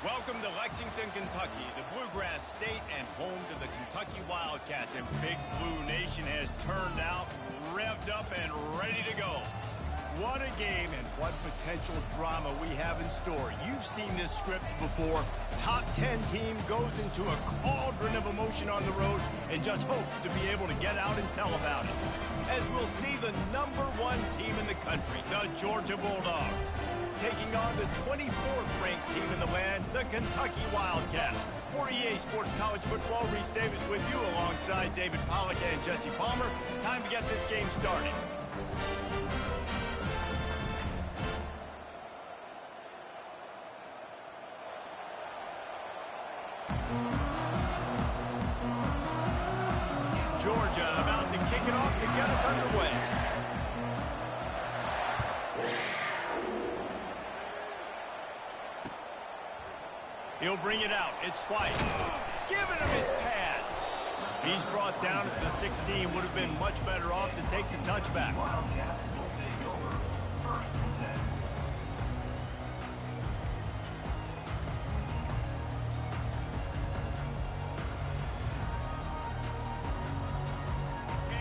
Welcome to Lexington, Kentucky, the Bluegrass State and home to the Kentucky Wildcats. And Big Blue Nation has turned out, revved up, and ready to go. What a game and what potential drama we have in store. You've seen this script before. Top 10 team goes into a cauldron of emotion on the road and just hopes to be able to get out and tell about it. As we'll see the #1 team in the country, the Georgia Bulldogs, taking on the 24th ranked team in the land, the Kentucky Wildcats. For EA Sports College Football, Reese Davis with you alongside David Pollack and Jesse Palmer. Time to get this game started. Georgia about to kick it off to get us underway. He'll bring it out. It's White. Giving him his pads. He's brought down at the 16. Would have been much better off to take the touchback.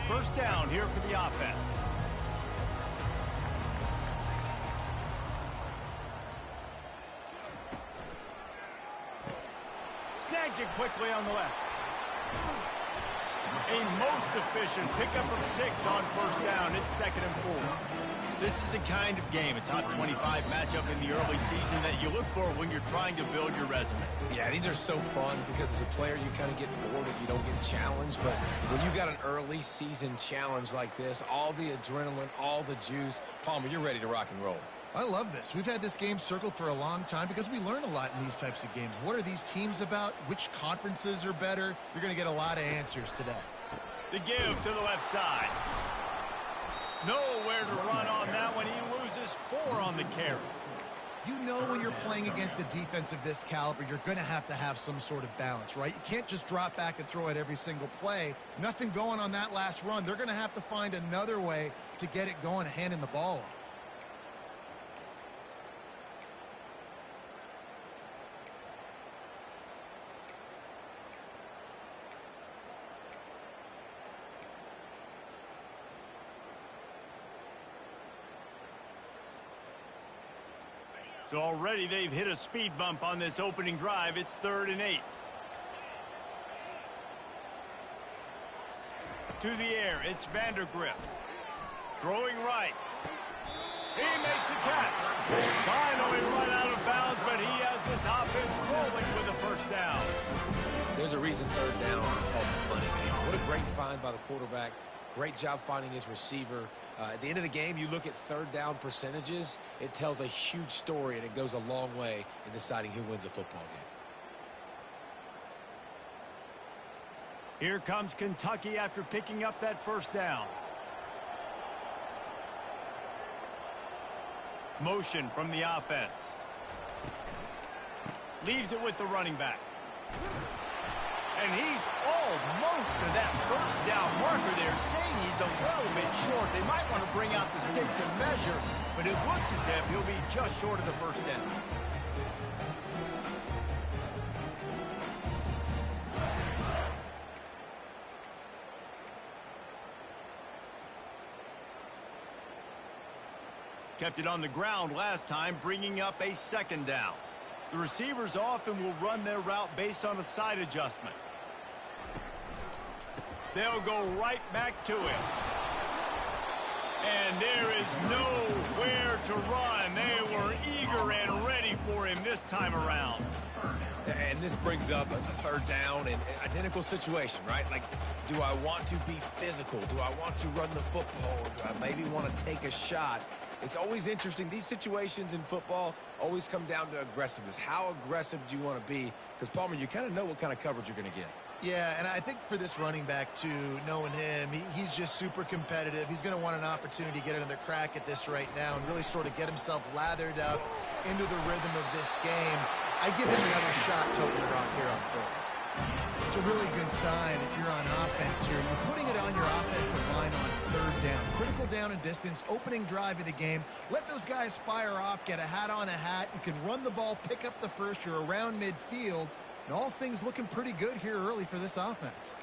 First down here for the offense. Snags it quickly on the left. A most efficient pickup of 6 on first down. It's 2nd and 4. This is the kind of game, a top 25 matchup in the early season, that you look for when you're trying to build your resume. Yeah, these are so fun because as a player, you kind of get bored if you don't get challenged. But when you got an early season challenge like this, all the adrenaline, all the juice, Palmer, you're ready to rock and roll. I love this. We've had this game circled for a long time because we learn a lot in these types of games. What are these teams about? Which conferences are better? You're going to get a lot of answers today. The give to the left side. Nowhere to run on that one. He loses 4 on the carry. You know when you're playing against a defense of this caliber, you're going to have some sort of balance, right? You can't just drop back and throw it every single play. Nothing going on that last run. They're going to have to find another way to get it going, handing the ball off. So already they've hit a speed bump on this opening drive. It's 3rd and 8. To the air, it's Vandergrift. Throwing right. He makes the catch. Finally run out of bounds, but he has this offense rolling with a first down. There's a reason 3rd down is called the money game. What a great find by the quarterback. Great job finding his receiver. At the end of the game, you look at 3rd down percentages. It tells a huge story, and it goes a long way in deciding who wins a football game. Here comes Kentucky after picking up that first down. Motion from the offense. Leaves it with the running back. And he's almost to that first down marker there, saying he's a little bit short. They might want to bring out the sticks and measure, but it looks as if he'll be just short of the first down. Kept it on the ground last time, bringing up a 2nd down. The receivers often will run their route based on a side adjustment. They'll go right back to him. And there is nowhere to run. They were eager and ready for him this time around. And this brings up a 3rd down and identical situation, right? Like, do I want to be physical? Do I want to run the football? Or do I maybe want to take a shot? It's always interesting. These situations in football always come down to aggressiveness. How aggressive do you want to be? Because, Palmer, you kind of know what kind of coverage you're going to get. Yeah, and I think for this running back, too, knowing him, he's just super competitive. He's going to want an opportunity to get another crack at this right now and really sort of get himself lathered up into the rhythm of this game. I give him another shot toting the rock here on 3rd. It's a really good sign if you're on offense here. You're putting it on your offensive line on third down. Critical down and distance, opening drive of the game. Let those guys fire off, get a hat on a hat. You can run the ball, pick up the first. You're around midfield. And all things looking pretty good here early for this offense.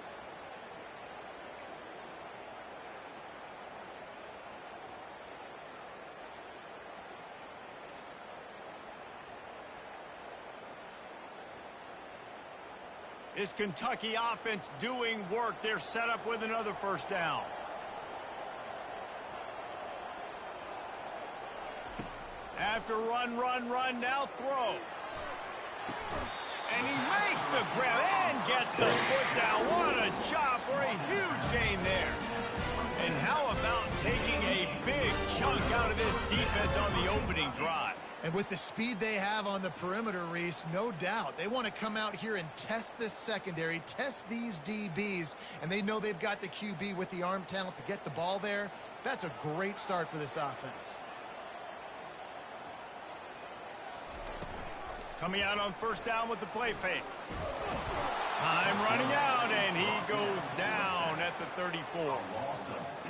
This Kentucky offense doing work. They're set up with another first down. After run, now throw. And he makes the grab and gets the foot down. What a job for a huge gain there. And how about taking a big chunk out of this defense on the opening drive? And with the speed they have on the perimeter, Reese, no doubt, they want to come out here and test this secondary, test these DBs, and they know they've got the QB with the arm talent to get the ball there. That's a great start for this offense. Coming out on first down with the play fake. Time running out, and he goes down at the 34.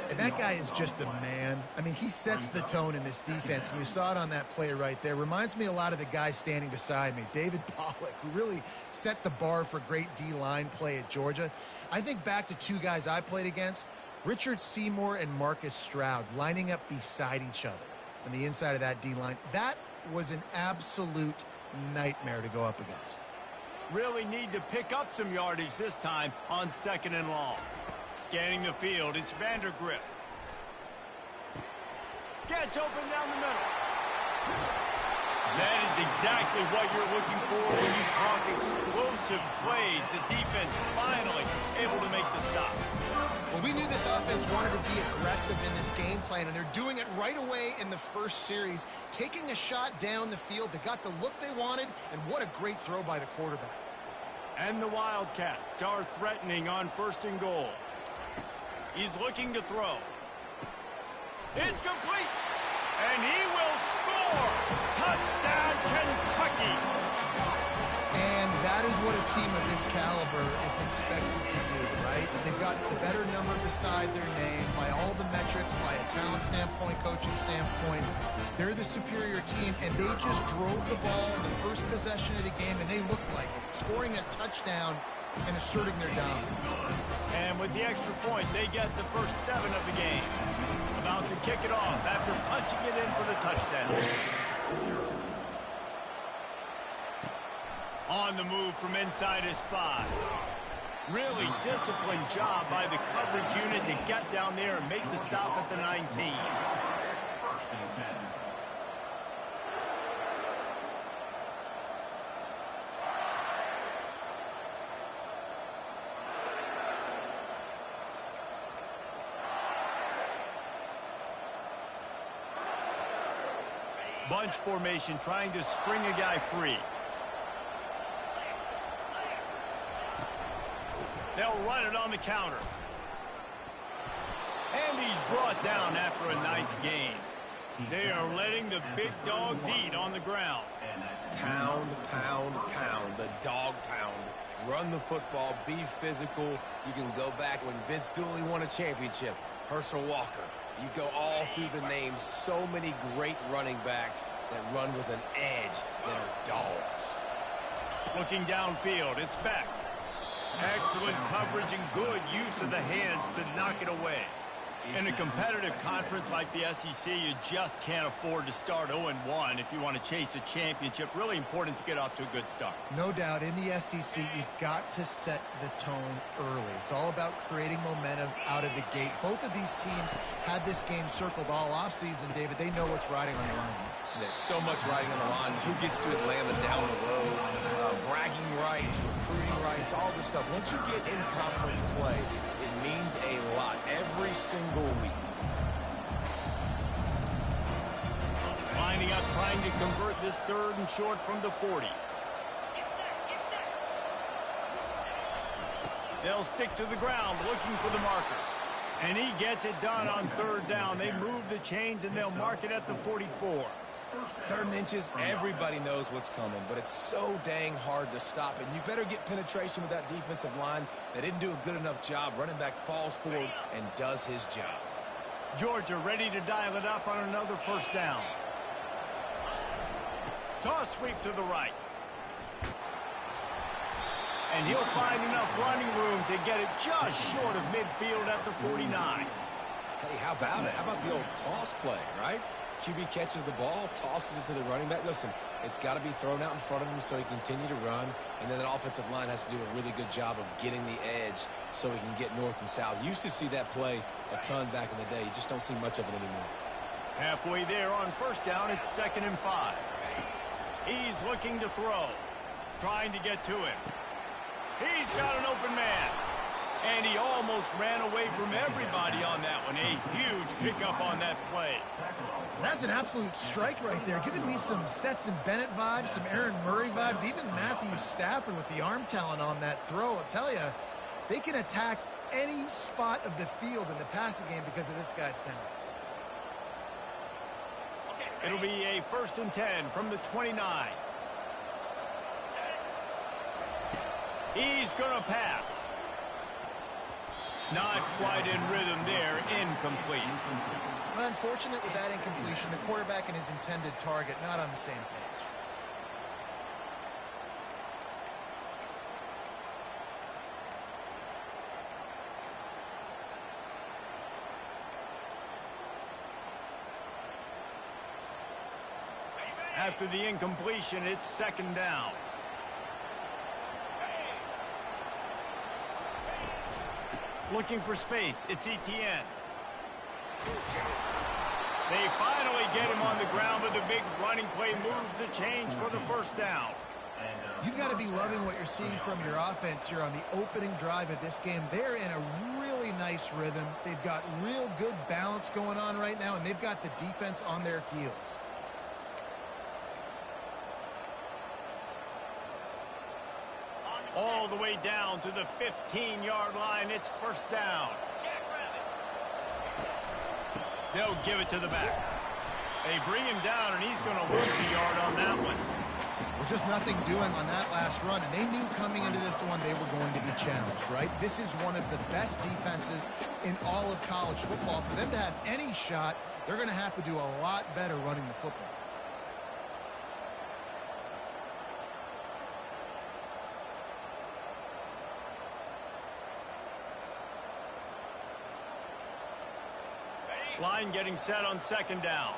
And that guy is just a man. I mean, he sets the tone in this defense, and we saw it on that play right there. Reminds me a lot of the guy standing beside me, David Pollack, who really set the bar for great D-line play at Georgia. I think back to two guys I played against, Richard Seymour and Marcus Stroud, lining up beside each other on the inside of that D-line. That was an absolute nightmare to go up against. Really need to pick up some yardage this time on second and long. Scanning the field, it's Vandergrift. Gets open down the middle. That is exactly what you're looking for when you talk explosive plays. The defense finally able to make the stop. Well, we knew this offense wanted to be aggressive in this game plan, and they're doing it right away in the first series, taking a shot down the field. They got the look they wanted, and what a great throw by the quarterback. And the Wildcats are threatening on first and goal. He's looking to throw. It's complete. And he will score. Touchdown, Kentucky. And that is what a team of this caliber is expected to do, right? They've got the better number beside their name by all the metrics, by a talent standpoint, coaching standpoint. They're the superior team, and they just drove the ball in the first possession of the game, and they looked like it, scoring a touchdown and asserting their dominance. And with the extra point, they get the first 7 of the game. About to kick it off after punching it in for the touchdown. On the move from inside his 5. Really disciplined job by the coverage unit to get down there and make the stop at the 19. Bunch formation trying to spring a guy free. They'll run it on the counter. And he's brought down after a nice gain. They are letting the big dogs eat on the ground. Pound, pound, pound. The dog pound. Run the football. Be physical. You can go back when Vince Dooley won a championship. Herschel Walker. You go all through the names. So many great running backs that run with an edge that are dogs. Looking downfield, it's Beck. Excellent coverage and good use of the hands to knock it away. In a competitive conference like the SEC, you just can't afford to start 0-1 if you want to chase a championship. Really important to get off to a good start. No doubt, in the SEC, you've got to set the tone early. It's all about creating momentum out of the gate. Both of these teams had this game circled all offseason, David. They know what's riding on the line. There's so much riding on the line. Who gets to Atlanta down the road? Bragging rights, recruiting rights, all this stuff. Once you get in conference play, it means a lot every single week. Lining up, trying to convert this 3rd and short from the 40. They'll stick to the ground, looking for the marker. And he gets it done on 3rd down. They move the chains, and they'll mark it at the 44. 3rd and inches, everybody knows what's coming, but it's so dang hard to stop it. You better get penetration with that defensive line. They didn't do a good enough job. Running back falls forward and does his job. Georgia ready to dial it up on another 1st down. Toss sweep to the right. And he'll find enough running room to get it just short of midfield at the 49. Hey, how about it? How about the old toss play, right? QB catches the ball, tosses it to the running back. Listen, it's got to be thrown out in front of him so he can continue to run. And then that offensive line has to do a really good job of getting the edge so he can get north and south. You used to see that play a ton back in the day. You just don't see much of it anymore. Halfway there on 1st down, it's 2nd and 5. He's looking to throw. Trying to get to him. He's got an open man. And he almost ran away from everybody on that one. A huge pickup on that play. That's an absolute strike right there. Giving me some Stetson Bennett vibes, some Aaron Murray vibes, even Matthew Stafford with the arm talent on that throw. I'll tell you, they can attack any spot of the field in the passing game because of this guy's talent. It'll be a 1st and 10 from the 29. He's going to pass. Not quite in rhythm there. Incomplete. Unfortunate with that incompletion. The quarterback and his intended target not on the same page. After the incompletion, it's 2nd down. Looking for space. It's Etienne. They finally get him on the ground, but the big running play moves the change for the 1st down. You've got to be loving what you're seeing from your offense here on the opening drive of this game. They're in a really nice rhythm. They've got real good balance going on right now, and they've got the defense on their heels. All the way down to the 15-yard line. It's 1st down. They'll give it to the back. They bring him down, and he's going to lose a yard on that one. Well, just nothing doing on that last run, and they knew coming into this one they were going to be challenged, right? This is one of the best defenses in all of college football. For them to have any shot, they're going to have to do a lot better running the football. Line getting set on 2nd down.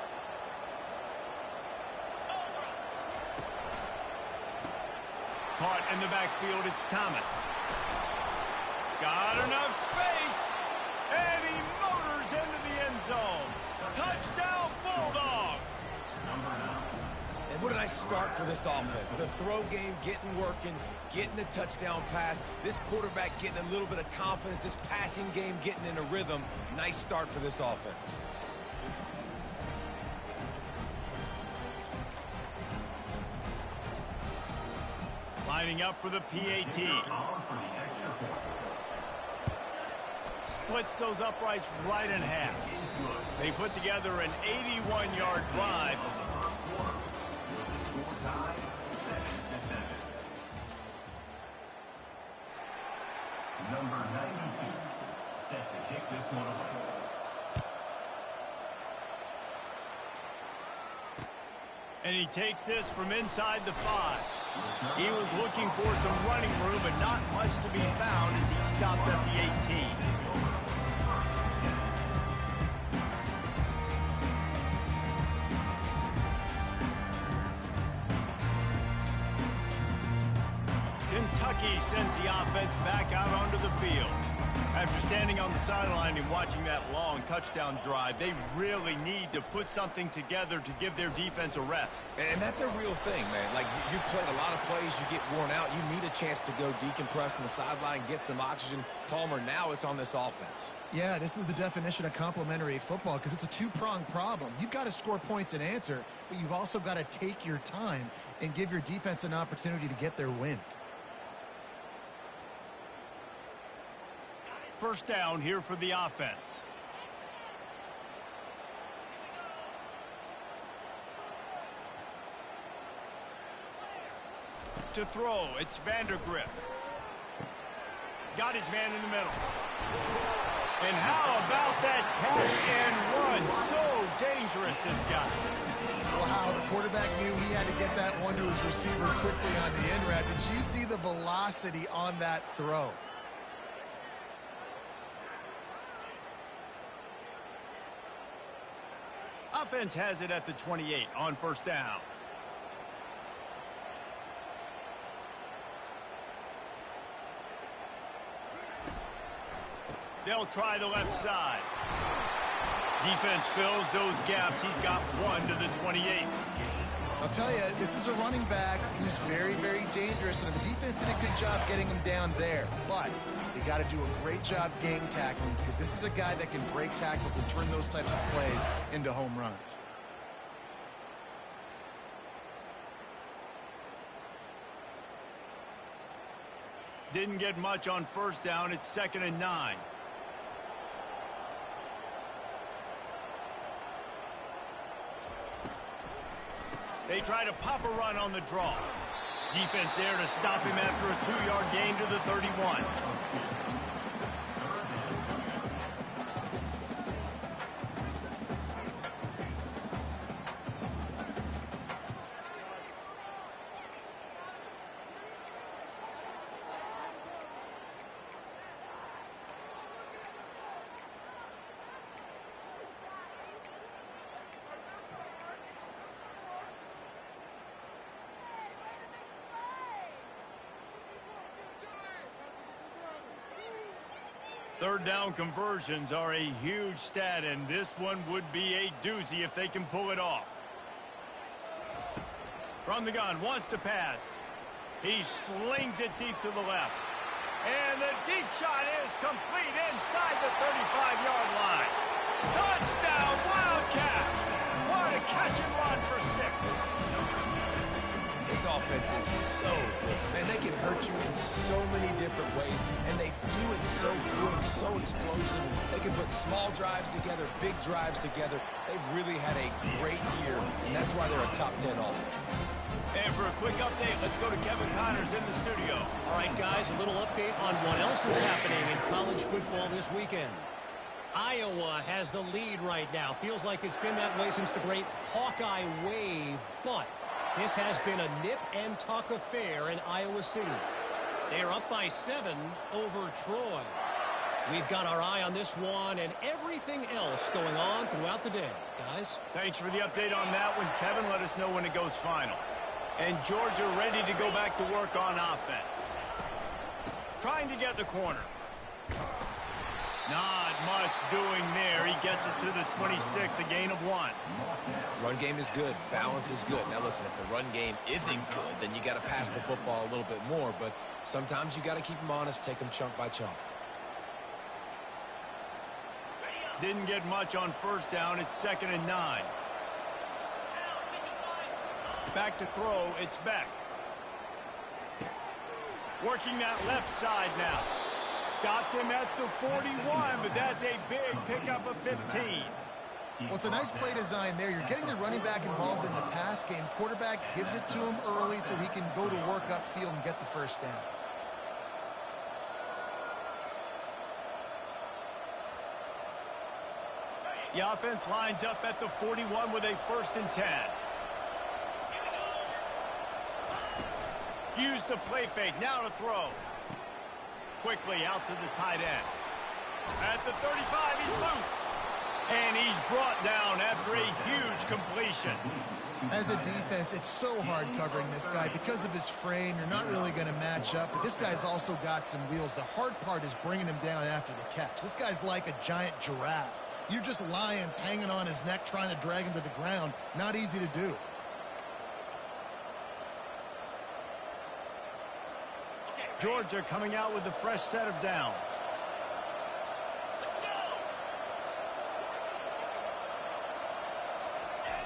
Caught in the backfield, it's Thomas. Got enough space, and he motors into the end zone. Touchdown, Bulldogs! And what a nice start for this offense. The throw game getting working, getting the touchdown pass. This quarterback getting a little bit of confidence. This passing game getting in a rhythm. Nice start for this offense. Lining up for the PAT. Splits those uprights right in half. They put together an 81-yard drive. Number 92 set to kick this one away. And he takes this from inside the 5. He was looking for some running room, but not much to be found as he stopped at the 18. Kentucky sends the offense back out onto the field. After standing on the sideline and watching that long touchdown drive, they really need to put something together to give their defense a rest. And that's a real thing, man. Like, you played a lot of plays, you get worn out, you need a chance to go decompress on the sideline, get some oxygen. Palmer, now it's on this offense. Yeah, this is the definition of complementary football because it's a two-pronged problem. You've got to score points and answer, but you've also got to take your time and give your defense an opportunity to get their win. 1st down here for the offense. to throw. It's Vandergriff. Got his man in the middle. And how about that catch and run? So dangerous, this guy. Wow, the quarterback knew he had to get that one to his receiver quickly on the end route. Did you see the velocity on that throw? Offense has it at the 28 on first down. They'll try the left side. Defense fills those gaps. He's got one to the 28. I'll tell you, this is a running back who's very, very dangerous, and the defense did a good job getting him down there. But you got to do a great job gang tackling, because this is a guy that can break tackles and turn those types of plays into home runs. Didn't get much on first down. It's 2nd and 9. They try to pop a run on the draw. Defense there to stop him after a 2-yard gain to the 31. Third down conversions are a huge stat, and this one would be a doozy if they can pull it off. From the gun, wants to pass. He slings it deep to the left. And the deep shot is complete inside the 35-yard line. Touchdown, Wildcats! What a catch and run for 6. This offense is so good. Man, they can hurt you in so many different ways, and they do it so quick, so explosive. They can put small drives together, big drives together. They've really had a great year, and that's why they're a top 10 offense. And for a quick update, let's go to Kevin Connors in the studio. All right, guys, a little update on what else is happening in college football this weekend. Iowa has the lead right now. Feels like it's been that way since the great Hawkeye wave, but this has been a nip-and-tuck affair in Iowa City. They're up by 7 over Troy. We've got our eye on this one and everything else going on throughout the day. Guys? Thanks for the update on that one, Kevin. Let us know when it goes final. And Georgia ready to go back to work on offense. Trying to get the corner. Not much doing there. He gets it to the 26, a gain of 1. Run game is good. Balance is good. Now, listen, if the run game isn't good, then you got to pass the football a little bit more. But sometimes you got to keep them honest, take them chunk by chunk. Didn't get much on first down. It's 2nd and 9. Back to throw. It's Beck. Working that left side now. Stopped him at the 41, but that's a big pickup of 15. Well, it's a nice play design there. You're getting the running back involved in the pass game. Quarterback gives it to him early so he can go to work upfield and get the first down. The offense lines up at the 41 with a 1st and 10. Use the play fake. Now to throw. Quickly out to the tight end. At the 35, he's loose. And he's brought down after a huge completion. As a defense, it's so hard covering this guy. Because of his frame, you're not really going to match up. But this guy's also got some wheels. The hard part is bringing him down after the catch. This guy's like a giant giraffe. You're just lions hanging on his neck trying to drag him to the ground. Not easy to do. Georgia coming out with a fresh set of downs.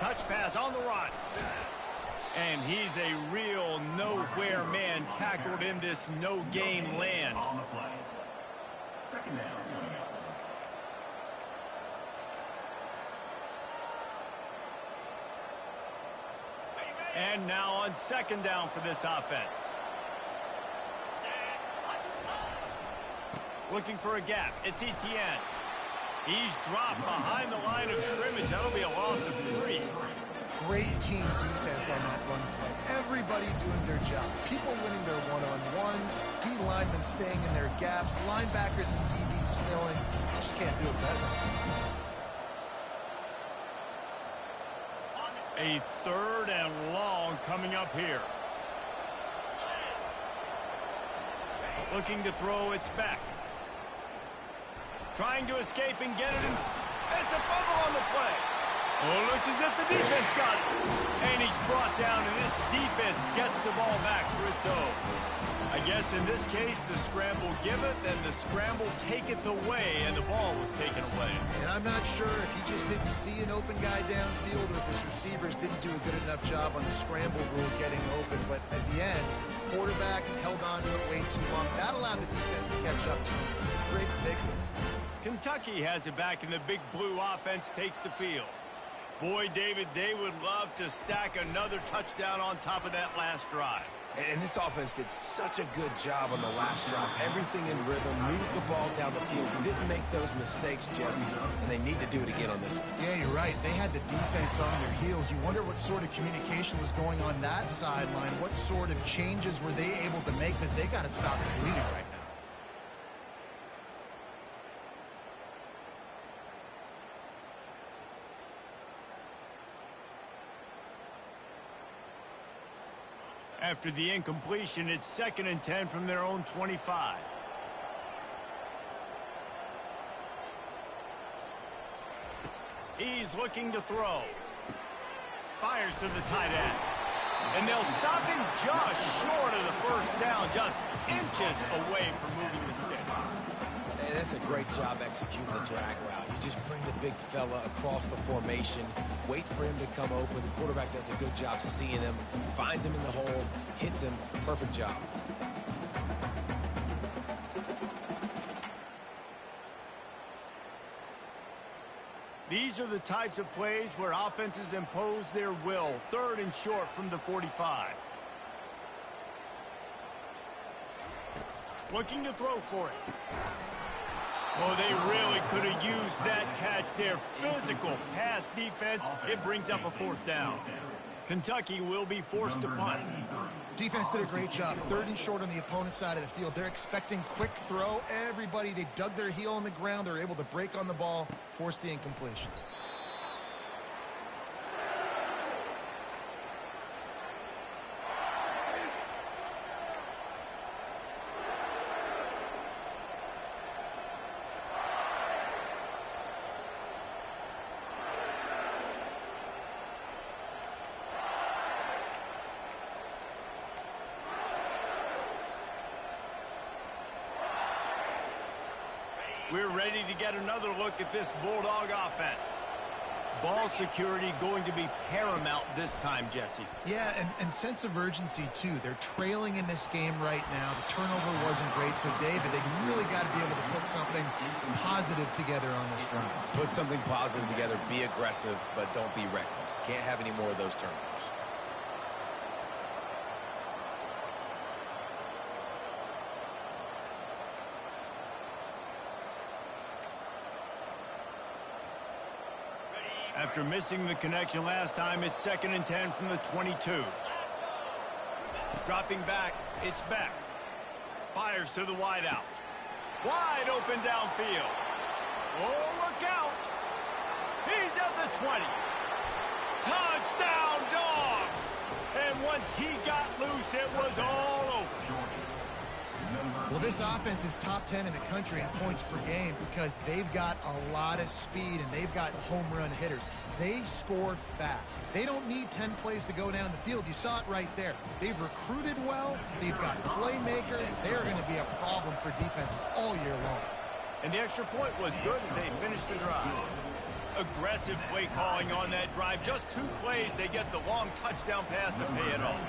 Touch pass on the run. And he's a real nowhere man tackled in this no-game land. On the play. 2nd down. And now on second down for this offense. Looking for a gap. It's Etienne. He's dropped behind the line of scrimmage. That'll be a loss of 3. Great team defense on that run play. Everybody doing their job. People winning their one-on-ones. D linemen staying in their gaps. Linebackers and DBs filling. Just can't do it better. A 3rd and long coming up here. Looking to throw, it's back. Trying to escape and get it. It's a fumble on the play. Oh, looks as if the defense got it. And he's brought down, and this defense gets the ball back for its own. I guess in this case, the scramble giveth and the scramble taketh away, and the ball was taken away. And I'm not sure if he just didn't see an open guy downfield or if his receivers didn't do a good enough job on the scramble rule getting open. But at the end, quarterback held on to it way too long. That allowed the defense to catch up to him. Great takeaway. Kentucky has it back, and the Big Blue offense takes the field. Boy, David, they would love to stack another touchdown on top of that last drive. And this offense did such a good job on the last drive. Everything in rhythm, moved the ball down the field, didn't make those mistakes, Jesse, and they need to do it again on this one. Yeah, you're right. They had the defense on their heels. You wonder what sort of communication was going on that sideline. What sort of changes were they able to make, because they got to stop the bleeding right now. After the incompletion, it's 2nd and 10 from their own 25. He's looking to throw. Fires to the tight end. And they'll stop him just short of the first down, just inches away from moving the sticks. And that's a great job executing the drag route. You just bring the big fella across the formation, wait for him to come open. The quarterback does a good job seeing him, finds him in the hole, hits him. Perfect job. These are the types of plays where offenses impose their will. 3rd and short from the 45. Looking to throw for it. Oh, they really could have used that catch. Their physical pass defense, it brings up a 4th down. Kentucky will be forced to punt. Defense did a great job. 3rd and short on the opponent's side of the field. They're expecting quick throw. Everybody, they dug their heel on the ground. They're able to break on the ball, force the incompletion. We're ready to get another look at this Bulldog offense. Ball security going to be paramount this time, Jesse. Yeah, and sense of urgency, too. They're trailing in this game right now. The turnover wasn't great, so, David, they really got to be able to put something positive together on this run. Put something positive together, be aggressive, but don't be reckless. Can't have any more of those turnovers. After missing the connection last time, it's 2nd and 10 from the 22. Dropping back, it's back. Fires to the wideout. Wide open downfield. Oh, look out. He's at the 20. Touchdown, Dogs! And once he got loose, it was all over. Well, this offense is top 10 in the country in points per game because they've got a lot of speed and they've got home run hitters. They score fast. They don't need 10 plays to go down the field. You saw it right there. They've recruited well. They've got playmakers. They're going to be a problem for defenses all year long. And the extra point was good as they finished the drive. Aggressive play calling on that drive. Just 2 plays, they get the long touchdown pass to pay it off.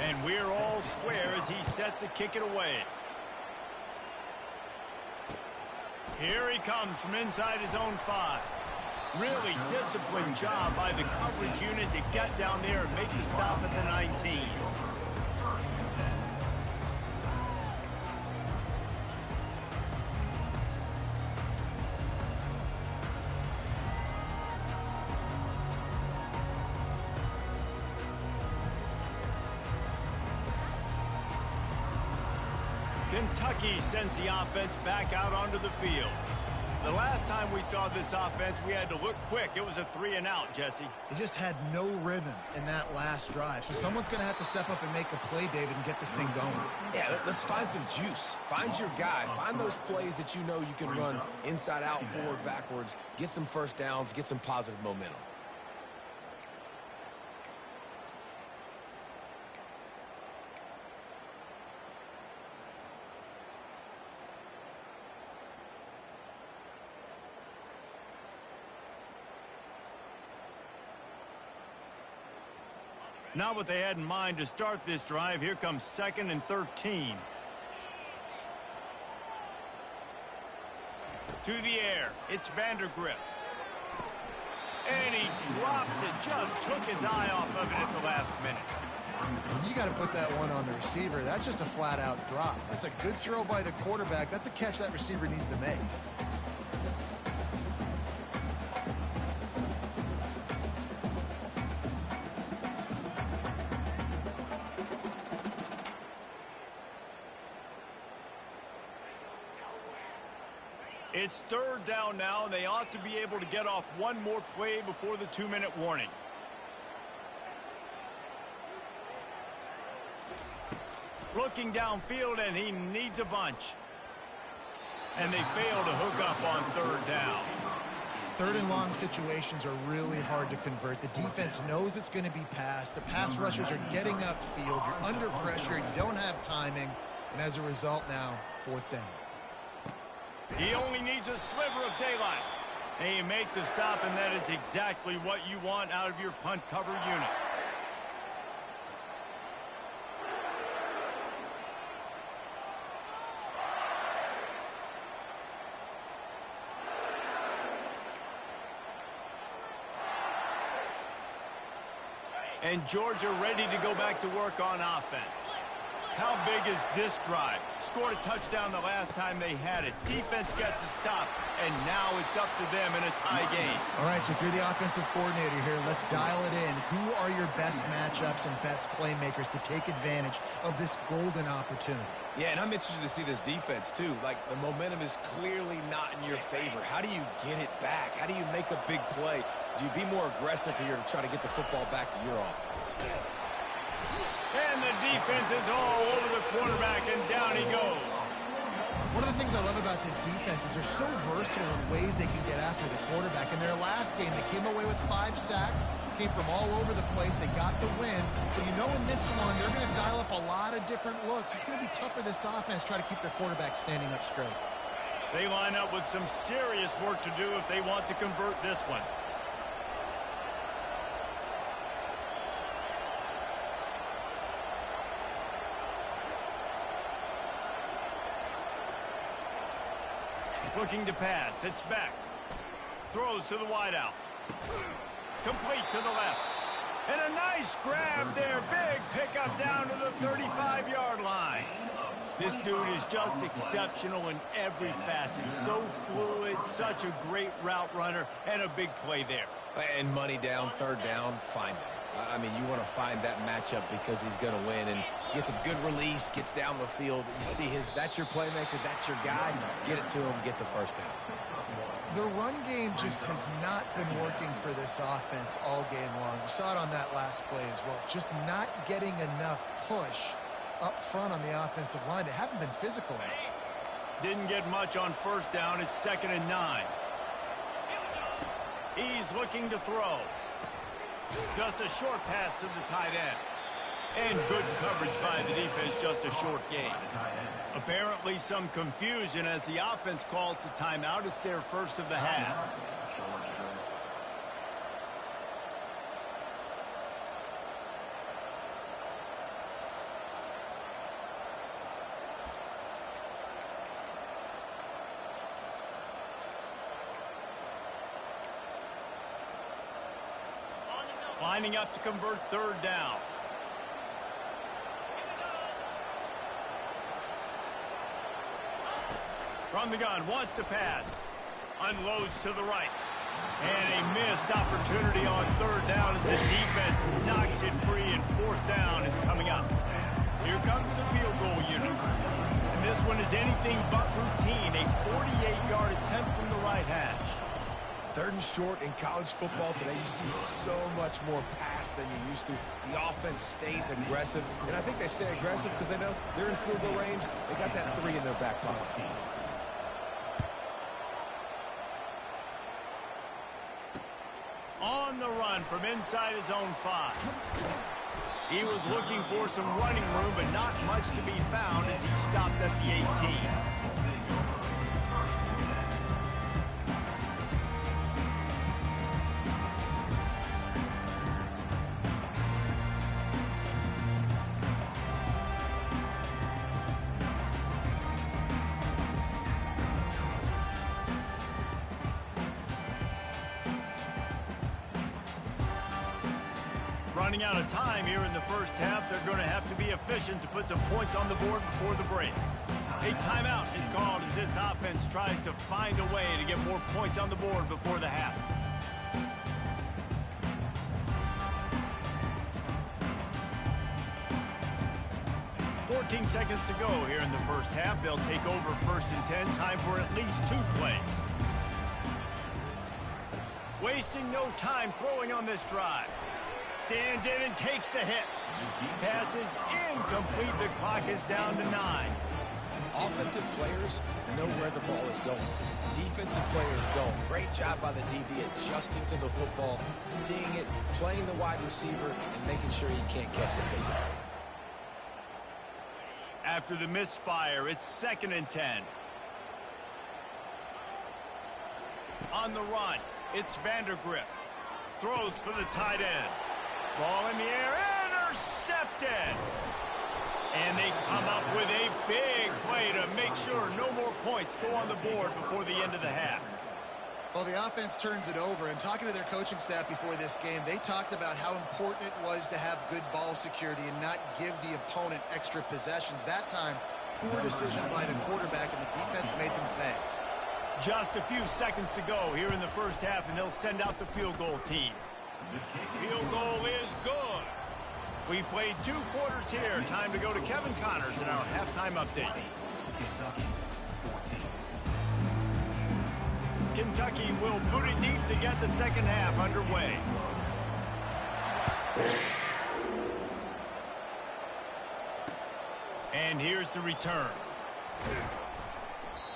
And we're all square as he's set to kick it away. Here he comes from inside his own 5. Really disciplined job by the coverage unit to get down there and make the stop at the 19. Kentucky sends the offense back out onto the field. The last time we saw this offense, we had to look quick. It was a 3-and-out, Jesse. They just had no rhythm in that last drive. So someone's going to have to step up and make a play, David, and get this thing going. Yeah, let's find some juice. Find your guy. Find those plays that you know you can run inside out, forward, backwards. Get some first downs. Get some positive momentum. Not what they had in mind to start this drive. Here comes 2nd and 13. To the air. It's Vandergriff. And he drops it. Just took his eye off of it at the last minute. You got to put that one on the receiver. That's just a flat-out drop. That's a good throw by the quarterback. That's a catch that receiver needs to make. It's 3rd down now, and they ought to be able to get off one more play before the 2-minute warning. Looking downfield, and he needs a bunch. And they fail to hook up on 3rd down. 3rd and long situations are really hard to convert. The defense knows it's going to be passed. The pass rushers are getting upfield. You're under pressure. You don't have timing. And as a result now, 4th down. He only needs a sliver of daylight. And you make the stop, and that is exactly what you want out of your punt cover unit. And Georgia ready to go back to work on offense. How big is this drive? Scored a touchdown the last time they had it. Defense gets a stop, and now it's up to them in a tie game. All right, so if you're the offensive coordinator here, let's dial it in. Who are your best matchups and best playmakers to take advantage of this golden opportunity? Yeah, and I'm interested to see this defense, too. Like, the momentum is clearly not in your favor. How do you get it back? How do you make a big play? Do you be more aggressive here to try to get the football back to your offense? And the defense is all over the quarterback, and down he goes. One of the things I love about this defense is they're so versatile in ways they can get after the quarterback. In their last game, they came away with 5 sacks, came from all over the place. They got the win. So you know in this one, they're going to dial up a lot of different looks. It's going to be tough for this offense to try to keep their quarterback standing up straight. They line up with some serious work to do if they want to convert this one. Looking to pass. It's back. Throws to the wideout. Complete to the left. And a nice grab there. Big pickup down to the 35-yard line. This dude is just exceptional in every facet. So fluid, such a great route runner, and a big play there. And money down, 3rd down, find him. I mean, you want to find that matchup because he's going to win and gets a good release, gets down the field. You see that's your playmaker, that's your guy. Get it to him, get the 1st down. The run game just has not been working for this offense all game long. You saw it on that last play as well. Just not getting enough push up front on the offensive line. They haven't been physical enough. Didn't get much on 1st down. It's 2nd and 9. He's looking to throw. Just a short pass to the tight end. And good coverage by the defense, just a short gain. Apparently some confusion as the offense calls the timeout. It's their first of the half. Lining up to convert third down. From the gun, wants to pass. Unloads to the right. And a missed opportunity on third down as the defense knocks it free and fourth down is coming up. Here comes the field goal unit. And this one is anything but routine. A 48-yard attempt from the right hash. Third and short in college football today, you see so much more pass than you used to. The offense stays aggressive, and I think they stay aggressive because they know they're in field goal range. They got that 3 in their back pocket. On the run from inside his own 5. He was looking for some running room, but not much to be found as he stopped at the 18. Running out of time here in the first half, they're going to have to be efficient to put some points on the board before the break. A timeout is called as this offense tries to find a way to get more points on the board before the half. $14 seconds to go here in the first half. They'll take over 1st and 10. Time for at least 2 plays. Wasting no time throwing on this drive. Stands in and takes the hit. Pass is incomplete. The clock is down to 9. Offensive players know where the ball is going. Defensive players don't. Great job by the DB adjusting to the football, seeing it, playing the wide receiver, and making sure he can't catch the football. After the misfire, it's 2nd and 10. On the run, it's Vandergriff. Throws for the tight end. Ball in the air, intercepted. And they come up with a big play to make sure no more points go on the board before the end of the half. Well, the offense turns it over, and talking to their coaching staff before this game, they talked about how important it was to have good ball security and not give the opponent extra possessions. That time, poor decision by the quarterback, and the defense made them pay. Just a few seconds to go here in the first half, and they'll send out the field goal team. Field goal is good. We've played 2 quarters here. Time to go to Kevin Connors in our halftime update. Kentucky will boot it deep to get the second half underway. And here's the return.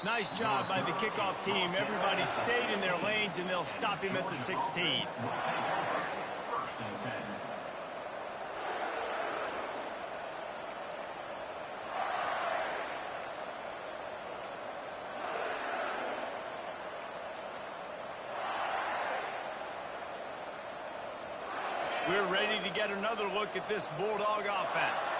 Nice job by the kickoff team. Everybody stayed in their lanes, and they'll stop him at the 16. We're ready to get another look at this Bulldog offense.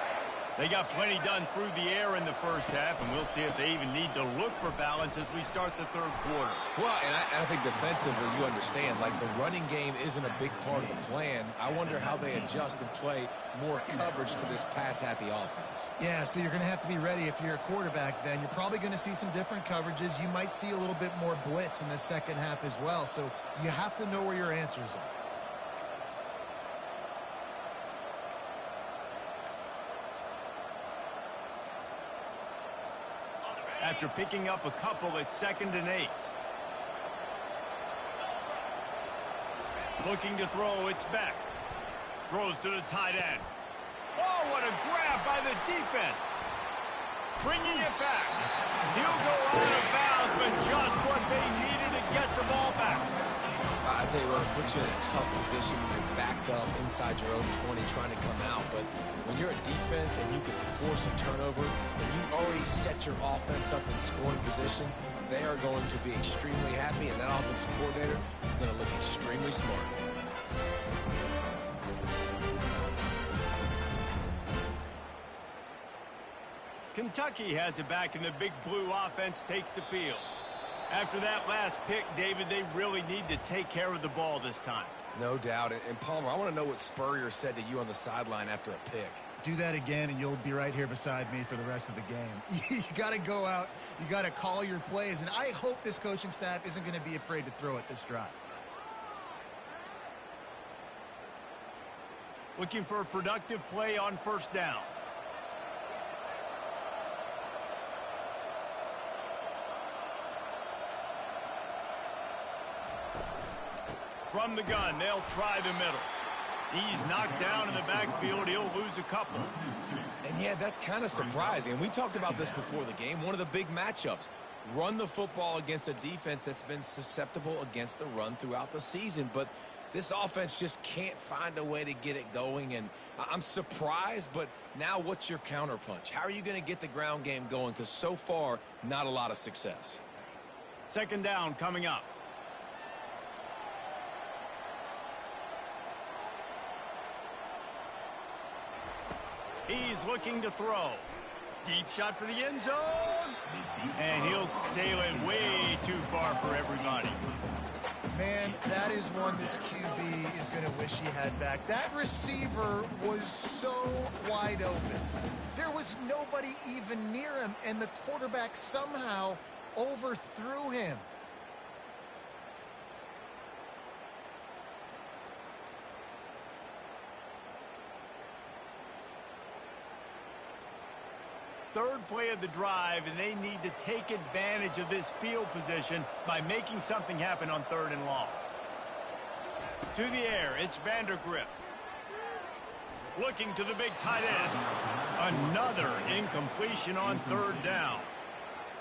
They got plenty done through the air in the first half, and we'll see if they even need to look for balance as we start the third quarter. Well, and I think defensively, you understand, like the running game isn't a big part of the plan. I wonder how they adjust and play more coverage to this pass-happy offense. Yeah, so you're going to have to be ready if you're a quarterback then. You're probably going to see some different coverages. You might see a little bit more blitz in the second half as well, so you have to know where your answers are. After picking up a couple, it's 2nd and 8. Looking to throw, it's Beck. Throws to the tight end. Oh, what a grab by the defense. Bringing it back. He'll go out of bounds, but just what they needed to get the ball back. I tell you what, it puts you in a tough position when you're backed up inside your own 20 trying to come out. But when you're a defense and you can force a turnover and you already set your offense up in scoring position, they are going to be extremely happy, and that offensive coordinator is going to look extremely smart. Kentucky has it back, and the Big Blue offense takes the field. After that last pick, David, they really need to take care of the ball this time. No doubt. And Palmer, I want to know what Spurrier said to you on the sideline after a pick. Do that again, and you'll be right here beside me for the rest of the game. You got to go out. You got to call your plays, and I hope this coaching staff isn't going to be afraid to throw it this drive. Looking for a productive play on first down. From the gun, they'll try the middle. He's knocked down in the backfield. He'll lose a couple. And yeah, that's kind of surprising. And we talked about this before the game. One of the big matchups. Run the football against a defense that's been susceptible against the run throughout the season. But this offense just can't find a way to get it going. And I'm surprised, but now what's your counterpunch? How are you going to get the ground game going? Because so far, not a lot of success. Second down coming up. He's looking to throw. Deep shot for the end zone. And he'll sail it way too far for everybody. Man, that is one this QB is going to wish he had back. That receiver was so wide open. There was nobody even near him, and the quarterback somehow overthrew him. Third play of the drive, and they need to take advantage of this field position by making something happen on third and long. To the air, it's Vandergrift. Looking to the big tight end. Another incompletion on third down.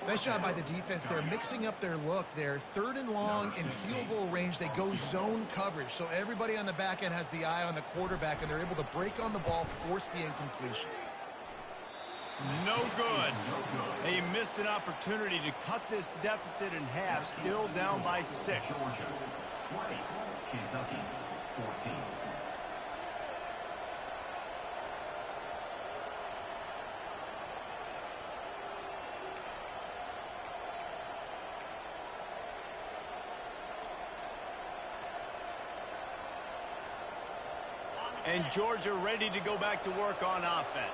Nice job by the defense. They're mixing up their look there. Third and long in field goal range. They go zone coverage. So everybody on the back end has the eye on the quarterback, and they're able to break on the ball, force the incompletion. No good. They missed an opportunity to cut this deficit in half, still down by 6. Kentucky, 14. And Georgia ready to go back to work on offense.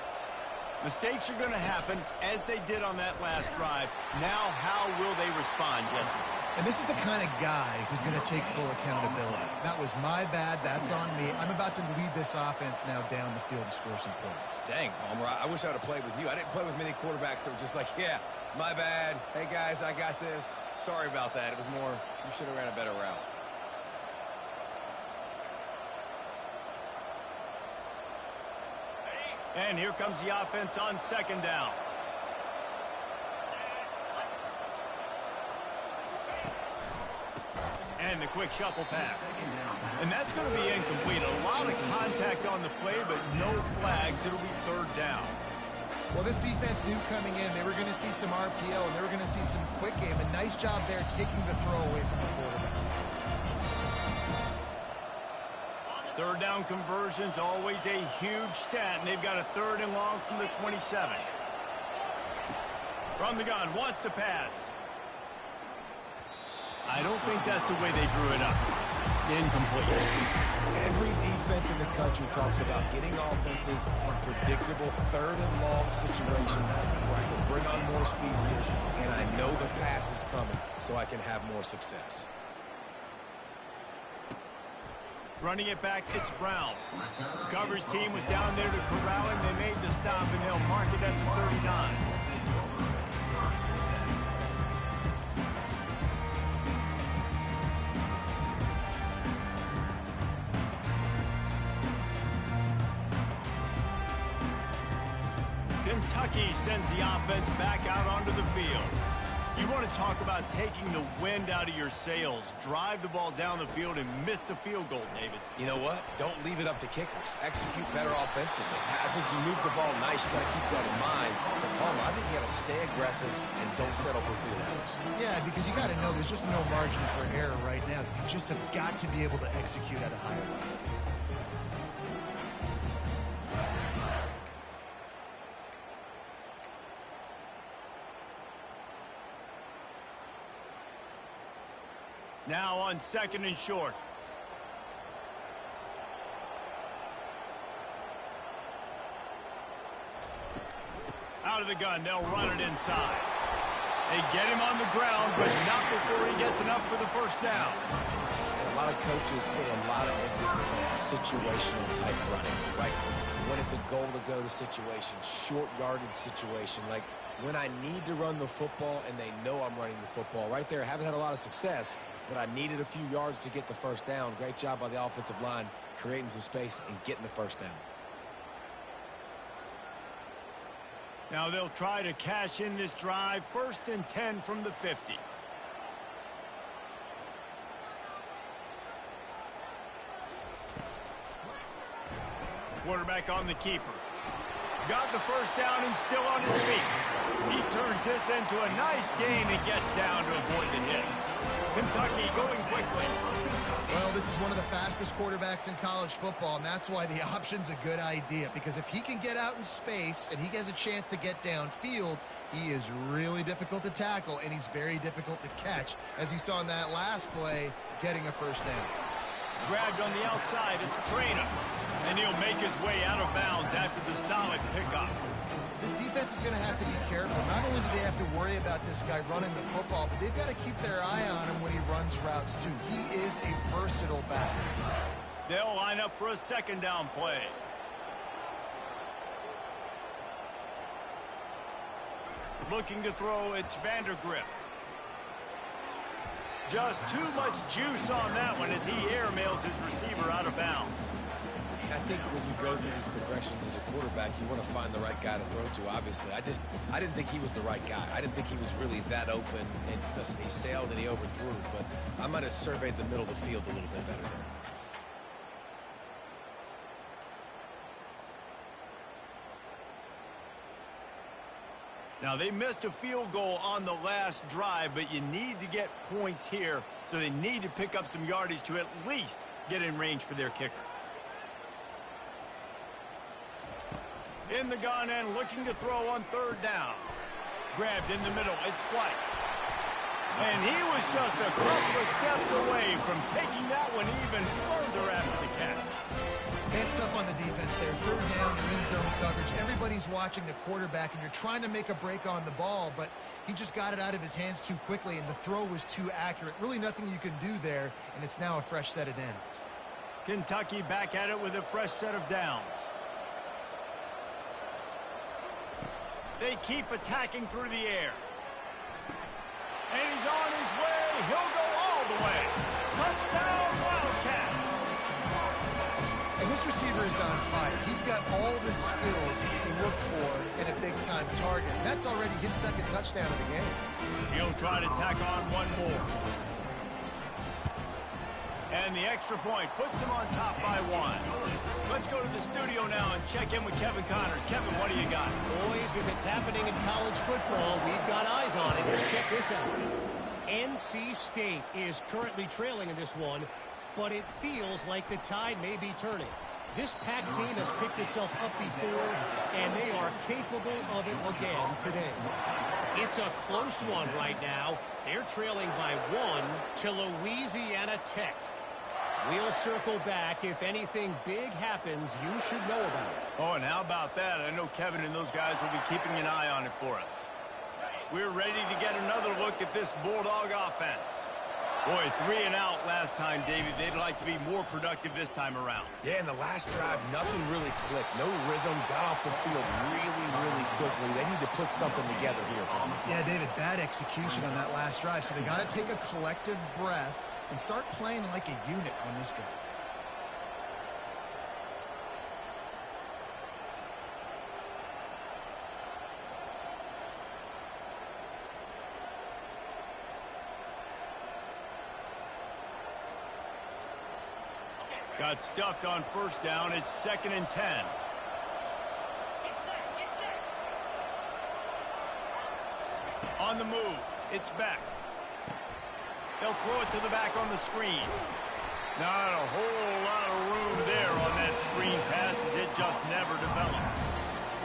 Mistakes are going to happen, as they did on that last drive. Now, how will they respond, Jesse? And this is the kind of guy who's going to take full accountability. That was my bad. That's on me. I'm about to lead this offense now down the field and score some points. Dang, Palmer, I wish I would have played with you. I didn't play with many quarterbacks that were just like, yeah, my bad. Hey, guys, I got this. Sorry about that. It was more, you should have ran a better route. And here comes the offense on second down. And the quick shuffle pass. And that's going to be incomplete. A lot of contact on the play, but no flags. It'll be third down. Well, this defense knew coming in they were going to see some RPO and they were going to see some quick game. A nice job there taking the throw away from the quarterback. Third down conversions, always a huge stat, and they've got a third and long from the 27. From the gun, wants to pass. I don't think that's the way they drew it up. Incomplete. Every defense in the country talks about getting offenses in predictable third and long situations where I can bring on more speedsters, and I know the pass is coming, so I can have more success. Running it back, it's Brown. The coverage team was down there to corral him. They made the stop, and they'll mark it at the 39. Kentucky sends the offense back out onto the field. You want to talk about taking the wind out of your sails. Drive the ball down the field and miss the field goal, David. You know what? Don't leave it up to kickers. Execute better offensively. I think you move the ball nice. You got to keep that in mind. But Palmer, I think you got to stay aggressive and don't settle for field goals. Yeah, because you got to know there's just no margin for error right now. You just have got to be able to execute at a higher level. Now on second and short. Out of the gun, they'll run it inside. They get him on the ground, but not before he gets enough for the first down. And a lot of coaches put a lot of emphasis on situational type running, right? When it's a goal to go to situation, short yardage situation, like when I need to run the football and they know I'm running the football. Right there, haven't had a lot of success, but I needed a few yards to get the first down. Great job by the offensive line creating some space and getting the first down. Now they'll try to cash in this drive. 1st and 10 from the 50. Quarterback on the keeper. Got the first down and still on his feet. He turns this into a nice gain and gets down to avoid the hit. Kentucky going quickly. Well, this is one of the fastest quarterbacks in college football, and that's why the option's a good idea, because if he can get out in space and he has a chance to get downfield, he is really difficult to tackle, and he's very difficult to catch, as you saw in that last play, getting a first down. Grabbed on the outside, it's Traynor, and he'll make his way out of bounds after the solid pickup. This defense is going to have to be careful. Not only do they have to worry about this guy running the football, but they've got to keep their eye on him when he runs routes, too. He is a versatile back. They'll line up for a 2nd down play. Looking to throw, it's Vandergriff. Just too much juice on that one as he airmails his receiver out of bounds. I think when you go through these progressions as a quarterback, you want to find the right guy to throw to, obviously. I didn't think he was the right guy. I didn't think he was really that open. And listen, he sailed and he overthrew, but I might have surveyed the middle of the field a little bit better there. Now, they missed a field goal on the last drive, but you need to get points here, so they need to pick up some yardage to at least get in range for their kicker. In the gun and looking to throw on 3rd down. Grabbed in the middle, it's White. And he was just a couple of steps away from taking that one even further after the catch. It's tough on the defense there. 3rd down, you're in zone coverage. Everybody's watching the quarterback, and you're trying to make a break on the ball, but he just got it out of his hands too quickly, and the throw was too accurate. Really nothing you can do there, and it's now a fresh set of downs. Kentucky back at it with a fresh set of downs. They keep attacking through the air. And he's on his way. He'll go all the way. Touchdown, Wildcats. And this receiver is on fire. He's got all the skills you look for in a big-time target. And that's already his 2nd touchdown of the game. He'll try to tack on one more. And the extra point puts them on top by 1. Let's go to the studio now and check in with Kevin Connors. Kevin, what do you got? Boys, if it's happening in college football, we've got eyes on it. Check this out. NC State is currently trailing in this one, but it feels like the tide may be turning. This Pac team has picked itself up before, and they are capable of it again today. It's a close one right now. They're trailing by 1 to Louisiana Tech. We'll circle back. If anything big happens, you should know about it. Oh, and how about that? I know Kevin and those guys will be keeping an eye on it for us. We're ready to get another look at this Bulldog offense. Boy, 3 and out last time, David. They'd like to be more productive this time around. Yeah, in the last drive, nothing really clicked. No rhythm, got off the field really, really quickly. They need to put something together here, Palmer. Yeah, David, bad execution on that last drive, so they got to take a collective breath and start playing like a unit on this drive. Got stuffed on 1st down. It's 2nd and 10. On the move, it's Beck. They'll throw it to the back on the screen. Not a whole lot of room there on that screen pass as it just never develops.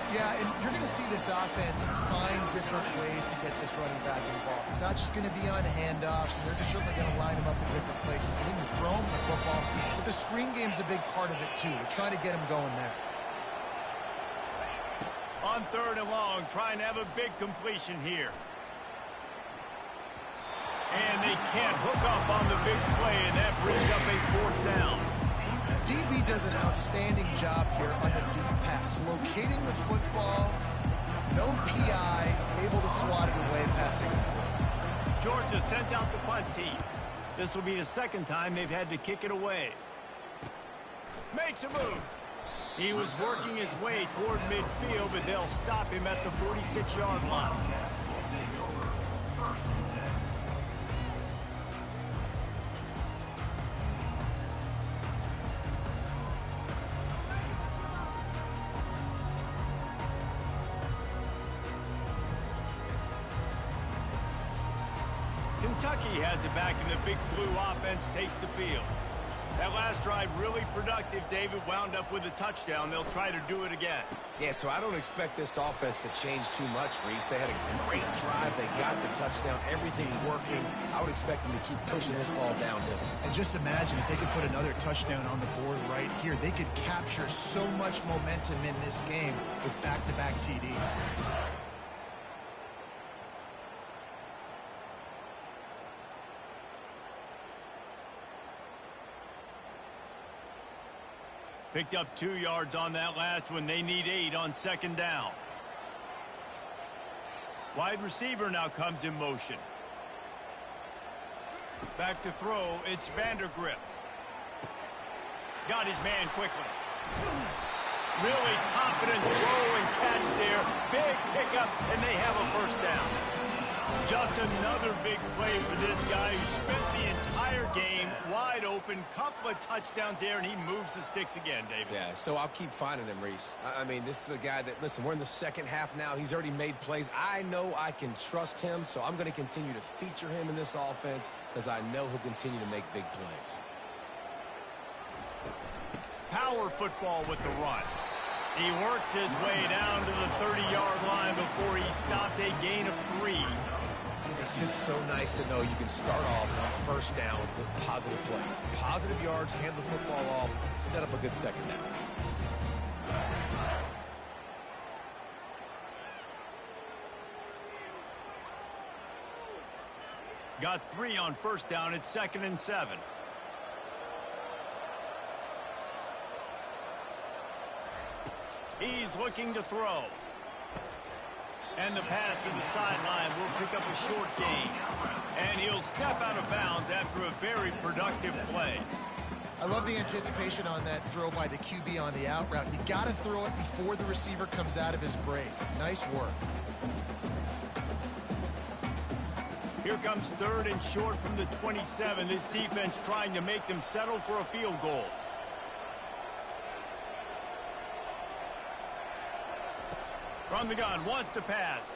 Yeah, and you're going to see this offense find different ways to get this running back involved. It's not just going to be on handoffs, and they're just certainly going to line him up in different places. And then you throw him the football, but the screen game's a big part of it, too. They're trying to get him going there. On 3rd and long, trying to have a big completion here. And they can't hook up on the big play, and that brings up a 4th down. DB does an outstanding job here on the deep pass, locating the football, no PI, able to swat it away, passing it. Georgia sent out the punt team. This will be the 2nd time they've had to kick it away. Makes a move. He was working his way toward midfield, but they'll stop him at the 46-yard line. Kentucky has it back, and the Big Blue offense takes the field. That last drive really productive. David wound up with a touchdown. They'll try to do it again. Yeah, so I don't expect this offense to change too much, Reese. They had a great drive. They got the touchdown. Everything working. I would expect them to keep pushing this ball downhill. And just imagine if they could put another touchdown on the board right here. They could capture so much momentum in this game with back-to-back TDs. Picked up 2 yards on that last one. They need 8 on 2nd down. Wide receiver now comes in motion. Back to throw. It's Vandergriff. Got his man quickly. Really confident throw and catch there. Big pickup, and they have a 1st down. Just another big play for this guy who spent the entire game wide open. Couple of touchdowns there, and he moves the sticks again, David. Yeah, so I'll keep finding him, Reese. I mean, this is a guy that, listen, we're in the 2nd half now. He's already made plays. I know I can trust him, so I'm going to continue to feature him in this offense because I know he'll continue to make big plays. Power football with the run. He works his way down to the 30-yard line before he stopped a gain of 3. It's just so nice to know you can start off on 1st down with positive plays. Positive yards, hand the football off, set up a good 2nd down. Got 3 on 1st down. It's 2nd and 7. He's looking to throw. And the pass to the sideline will pick up a short gain. And he'll step out of bounds after a very productive play. I love the anticipation on that throw by the QB on the out route. You got to throw it before the receiver comes out of his break. Nice work. Here comes 3rd and short from the 27. This defense trying to make them settle for a field goal. From the gun, wants to pass.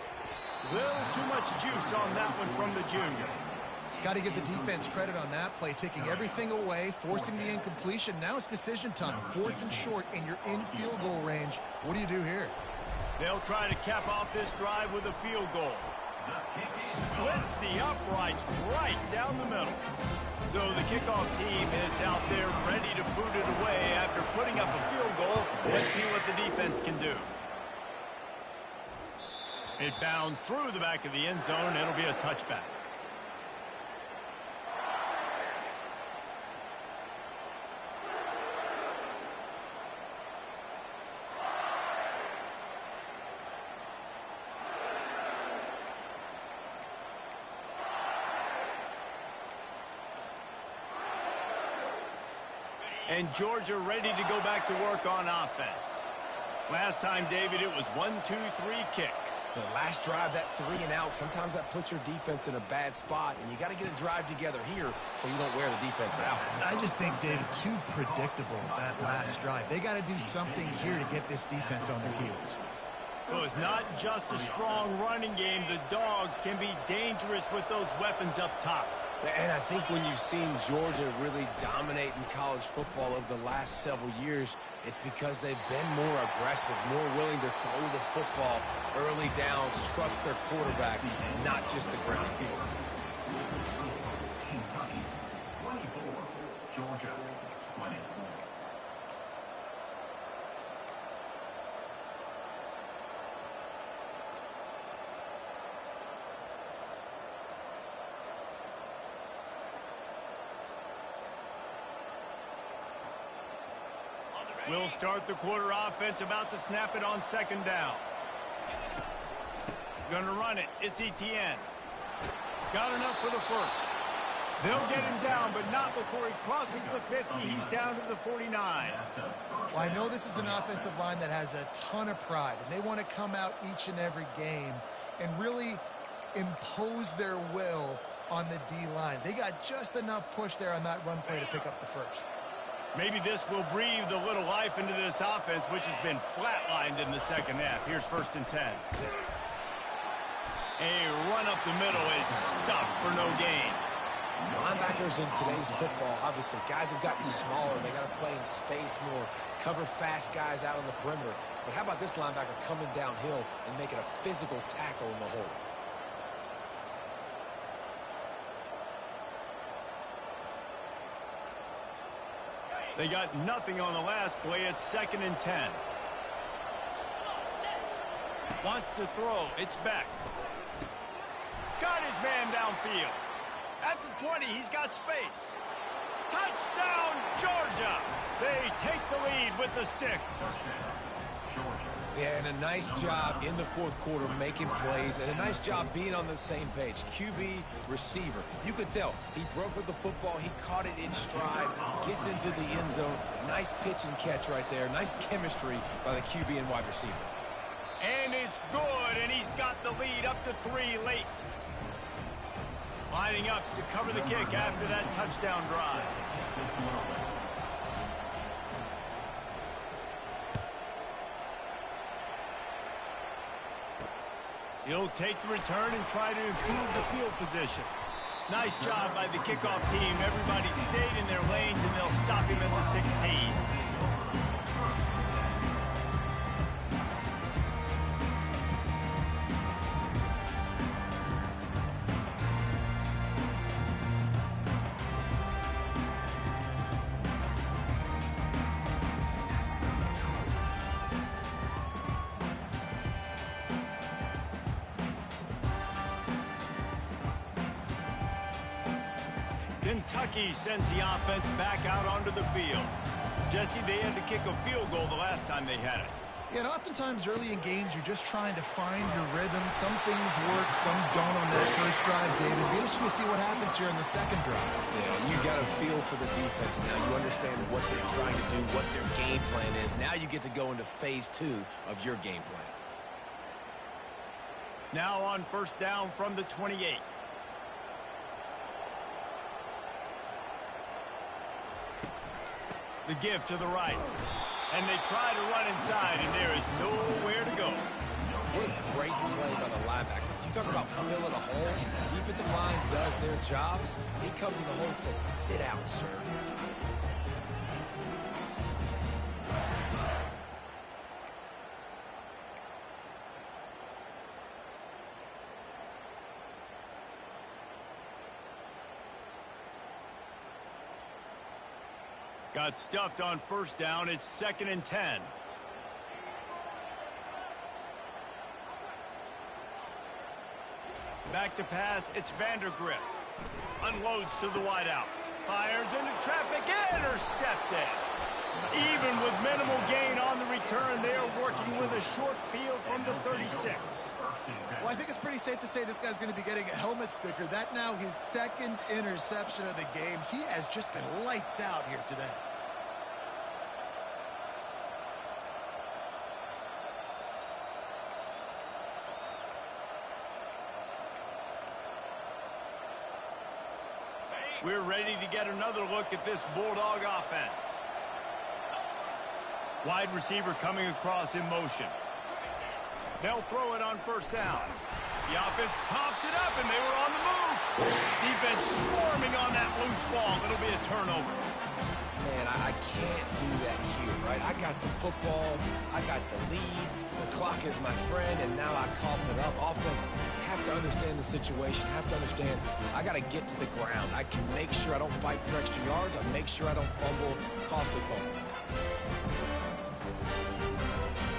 Little too much juice on that one from the junior. Got to give the defense credit on that play, taking everything away, forcing the incompletion. Now it's decision time. 4th and short, and you're in field goal range. What do you do here? They'll try to cap off this drive with a field goal. Splits the uprights right down the middle. So the kickoff team is out there ready to boot it away after putting up a field goal. Let's see what the defense can do. It bounds through the back of the end zone. It'll be a touchback. And Georgia ready to go back to work on offense. Last time, David, it was 1-2-3 kick. The last drive, that 3 and out, sometimes that puts your defense in a bad spot, and you got to get a drive together here so you don't wear the defense out. I just think, David, too predictable, that last drive. They got to do something here to get this defense on their heels. So it's not just a strong running game. The Dogs can be dangerous with those weapons up top. And I think when you've seen Georgia really dominate in college football over the last several years, it's because they've been more aggressive, more willing to throw the football early downs, trust their quarterback, not just the ground game. Kentucky 24, Georgia 24. 2 We'll start the quarter offense, about to snap it on second down. Gonna run it. It's Etienne. Got enough for the first. They'll get him down, but not before he crosses the 50. He's down to the 49. Well, I know this is an offensive line that has a ton of pride, and they want to come out each and every game and really impose their will on the D-line. They got just enough push there on that run play to pick up the first. Maybe this will breathe a little life into this offense, which has been flatlined in the second half. Here's 1st and 10. A run up the middle is stuffed for no gain. Linebackers in today's football, obviously, guys have gotten smaller. They got to play in space more, cover fast guys out on the perimeter. But how about this linebacker coming downhill and making a physical tackle in the hole? They got nothing on the last play. It's 2nd and 10. Wants to throw. It's Beck. Got his man downfield. At the 20, he's got space. Touchdown, Georgia. They take the lead with the 6. Yeah, and a nice job in the 4th quarter making plays, and a nice job being on the same page. QB, receiver. You could tell he broke with the football. He caught it in stride, gets into the end zone. Nice pitch and catch right there. Nice chemistry by the QB and wide receiver. And it's good, and he's got the lead up to 3 late. Lining up to cover the kick after that touchdown drive. He'll take the return and try to improve the field position. Nice job by the kickoff team. Everybody stayed in their lanes, and they'll stop him at the 16. Kentucky sends the offense back out onto the field. Jesse, they had to kick a field goal the last time they had it. Yeah, and oftentimes early in games, you're just trying to find your rhythm. Some things work, some don't on that first drive, David. It'll be interesting to see what happens here in the second drive. Yeah, you got a feel for the defense now. You understand what they're trying to do, what their game plan is. Now you get to go into phase 2 of your game plan. Now on 1st down from the 28. The give to the right. And they try to run inside, and there is nowhere to go. What a great play by the linebacker. You talk about filling a hole. Defensive line does their jobs. He comes in the hole and says, sit out, sir. Got stuffed on 1st down. It's 2nd and 10. Back to pass. It's Vandergriff. Unloads to the wideout. Fires into traffic. Intercepted. Even with minimal gain on the return, they are working with a short field from the 36. Well, I think it's pretty safe to say this guy's going to be getting a helmet sticker. That now his 2nd interception of the game. He has just been lights out here today. We're ready to get another look at this Bulldog offense. Wide receiver coming across in motion. They'll throw it on 1st down. The offense pops it up, and they were on the move. Defense swarming on that loose ball. It'll be a turnover. Man, I can't do that here, right? I got the football. I got the lead. The clock is my friend, and now I cough it up. Offense, have to understand the situation. Have to understand I got to get to the ground. I can make sure I don't fight for extra yards. I make sure I don't fumble, costly fumble.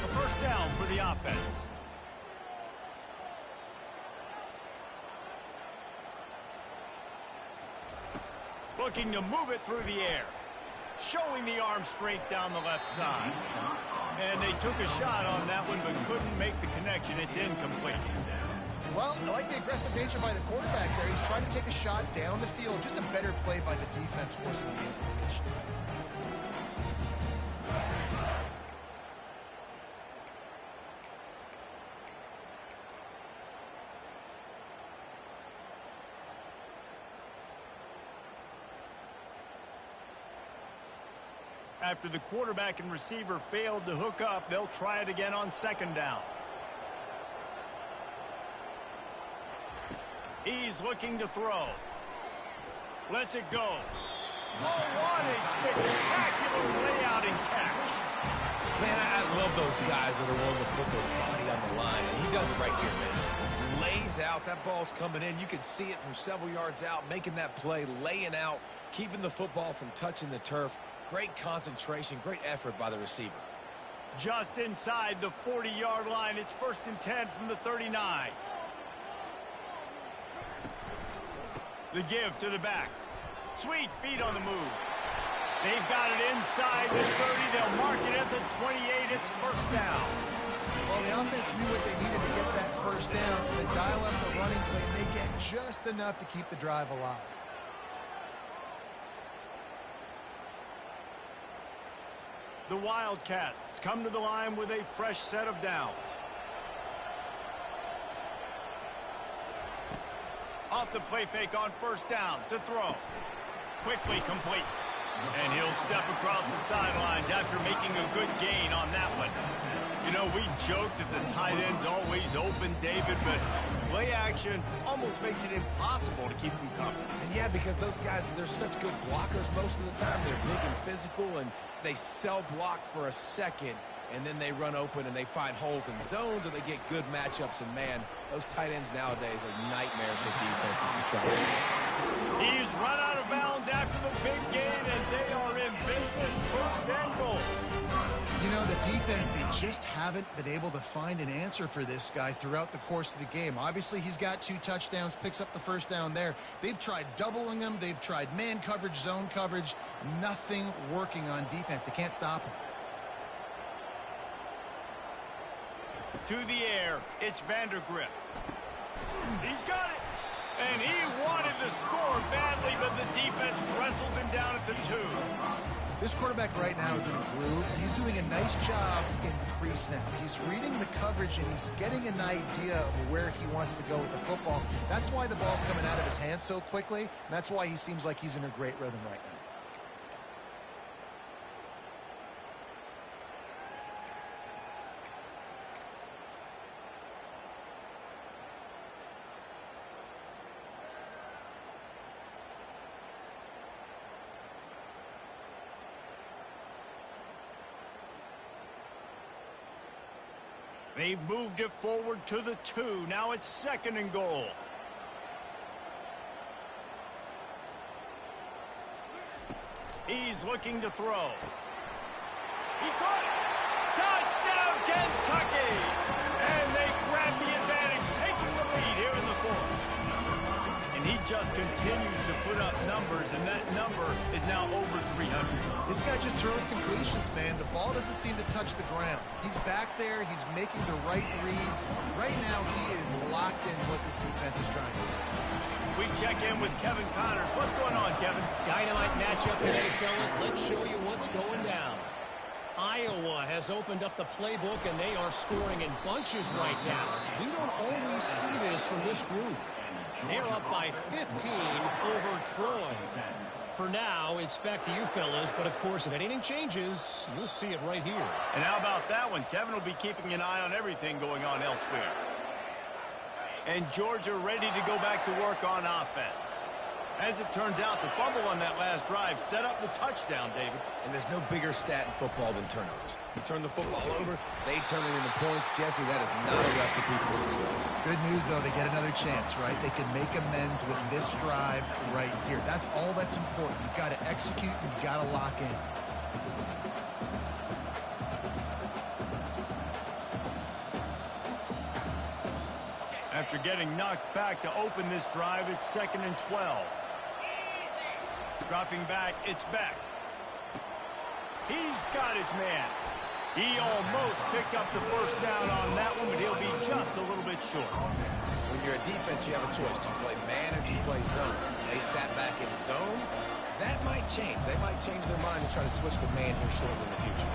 A 1st down for the offense. Looking to move it through the air. showing the arm strength down the left side. And they took a shot on that one, but couldn't make the connection. It's incomplete. Well, I like the aggressive nature by the quarterback there. He's trying to take a shot down the field. Just a better play by the defense forcing the incompletion. After the quarterback and receiver failed to hook up, they'll try it again on second down. He's looking to throw. Lets it go. Oh, what a spectacular layout and catch. Man, I love those guys that are willing to put their body on the line. And he does it right here, man. Just lays out. That ball's coming in. You can see it from several yards out, making that play, laying out, keeping the football from touching the turf. Great concentration, great effort by the receiver. Just inside the 40-yard line. It's 1st and 10 from the 39. The give to the back. Sweet feet on the move. They've got it inside the 30. They'll mark it at the 28. It's 1st down. Well, the offense knew what they needed to get that 1st down, so they dial up the running play, and they get just enough to keep the drive alive. The Wildcats come to the line with a fresh set of downs. Off the play fake on 1st down to throw. Quickly complete. And he'll step across the sidelines after making a good gain on that one. You know, we joked that the tight end's always open, David, but play action almost makes it impossible to keep them covered. And yeah, because those guys, they're such good blockers most of the time. They're big and physical, and they sell block for a second, and then they run open and they find holes in zones, or they get good matchups. And man, those tight ends nowadays are nightmares for defenses to try to score. He's run out of bounds after the big gain, and they are in business. 1st and goal. You know, the defense, they just haven't been able to find an answer for this guy throughout the course of the game. Obviously, he's got 2 touchdowns, picks up the 1st down there. They've tried doubling him. They've tried man coverage, zone coverage. Nothing working on defense. They can't stop him. To the air, it's Vandergrift. He's got it. And he wanted the score badly, but the defense wrestles him down at the 2. This quarterback right now is in a groove, and he's doing a nice job in pre-snap. He's reading the coverage, and he's getting an idea of where he wants to go with the football. That's why the ball's coming out of his hands so quickly, and that's why he seems like he's in a great rhythm right now. They've moved it forward to the 2. Now it's 2nd and goal. He's looking to throw. He caught it. Touchdown, Kentucky! And they grab the advantage, taking the lead here in the 4th. And he just continues to put up numbers, and that number is now over 300. This guy just throws completions, man. The ball doesn't seem to touch the ground. He's back there. He's making the right reads. Right now, he is locked in what this defense is trying to do. We check in with Kevin Connors. What's going on, Kevin? Dynamite matchup today, fellas. Let's show you what's going down. Iowa has opened up the playbook, and they are scoring in bunches right now. We don't always see this from this group. They're up by 15 over Troy. For now, it's back to you fellas, but of course, if anything changes, you'll see it right here. And how about that one? Kevin will be keeping an eye on everything going on elsewhere. And Georgia ready to go back to work on offense. As it turns out, the fumble on that last drive set up the touchdown, David. And there's no bigger stat in football than turnovers. You turn the football over, they turn it into points. Jesse, that is not a recipe for success. Good news, though, they get another chance, right? They can make amends with this drive right here. That's all that's important. You've got to execute, you've got to lock in. After getting knocked back to open this drive, it's 2nd and 12. Dropping back, it's Beck. He's got his man. He almost picked up the first down on that one, but he'll be just a little bit short. When you're a defense, you have a choice. Do you play man or do you play zone? They sat back in zone. That might change. They might change their mind and try to switch to man here shortly in the future.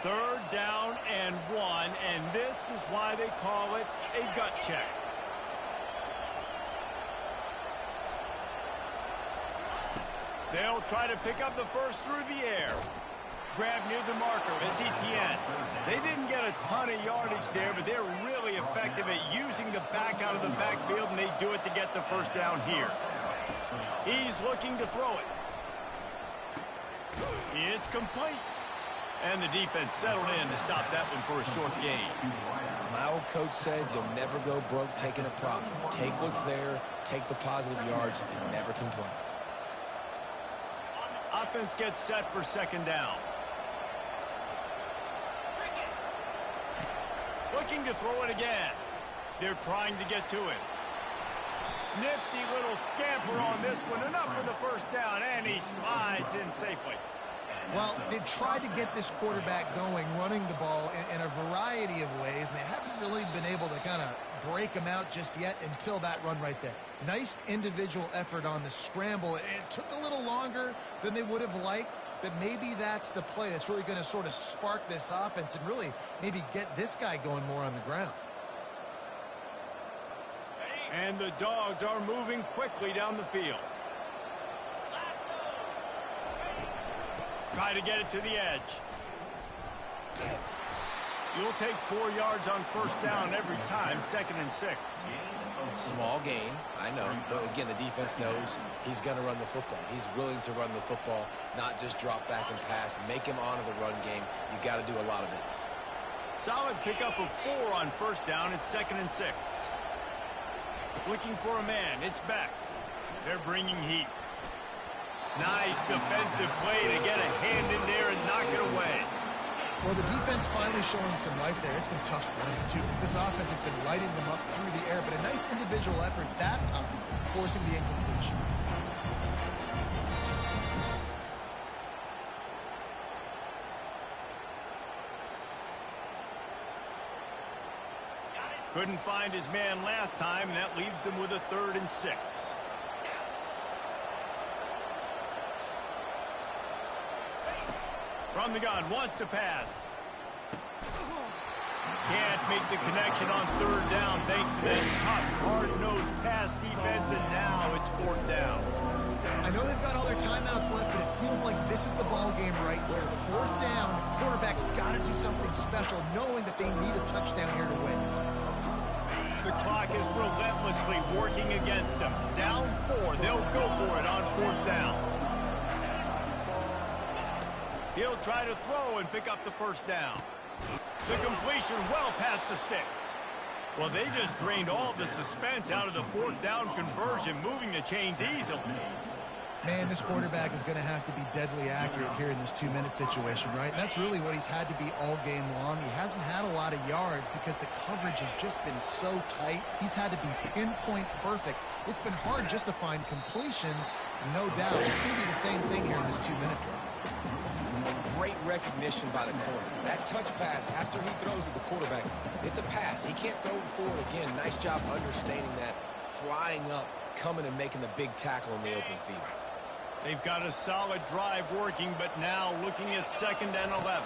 Third down and 1, and this is why they call it a gut check. They'll try to pick up the first through the air. Grab near the marker, it's Etienne. They didn't get a ton of yardage there, but they're really effective at using the back out of the backfield, and they do it to get the first down here. He's looking to throw it. It's complete. And the defense settled in to stop that one for a short gain. My old coach said you'll never go broke taking a profit. Take what's there, take the positive yards, and never complain. Offense gets set for second down. Looking to throw it again. They're trying to get to it. Nifty little scamper on this one. Enough for the first down, and he slides in safely. Well, they've tried to get this quarterback going, running the ball in a variety of ways, and they haven't really been able to kind of break him out just yet until that run right there. Nice individual effort on the scramble. It took a little longer than they would have liked, but maybe that's the play that's really going to sort of spark this offense and really maybe get this guy going more on the ground. And the Dogs are moving quickly down the field. Try to get it to the edge. You'll take 4 yards on first down every time, 2nd and 6. Small gain, I know, but again, the defense knows he's going to run the football. He's willing to run the football, not just drop back and pass, make him honor the run game. You got to do a lot of this. Solid pickup of 4 on first down. It's 2nd and 6. Looking for a man. It's back. They're bringing heat. Nice defensive play to get a hand in there and knock it away. Well, the defense finally showing some life there. It's been tough sledding, too, because this offense has been lighting them up through the air, but a nice individual effort that time, forcing the incompletion. Couldn't find his man last time, and that leaves them with a 3rd and 6. From the gun, wants to pass. Can't make the connection on 3rd down thanks to that tough, hard-nosed pass defense, and now it's 4th down. I know they've got all their timeouts left, but it feels like this is the ball game right here. 4th down, the quarterback's got to do something special, knowing that they need a touchdown here to win. The clock is relentlessly working against them. Down 4, they'll go for it on 4th down. He'll try to throw and pick up the first down. The completion well past the sticks. Well, they just drained all the suspense out of the 4th down conversion, moving the chains easily. Man, this quarterback is going to have to be deadly accurate here in this 2-minute situation, right? And that's really what he's had to be all game long. He hasn't had a lot of yards because the coverage has just been so tight. He's had to be pinpoint perfect. It's been hard just to find completions, no doubt. It's going to be the same thing here in this 2-minute drill. And great recognition by the corner. That touch pass after he throws at the quarterback, it's a pass. He can't throw it forward again. Nice job understanding that, flying up, coming and making the big tackle in the open field. They've got a solid drive working, but now looking at 2nd and 11.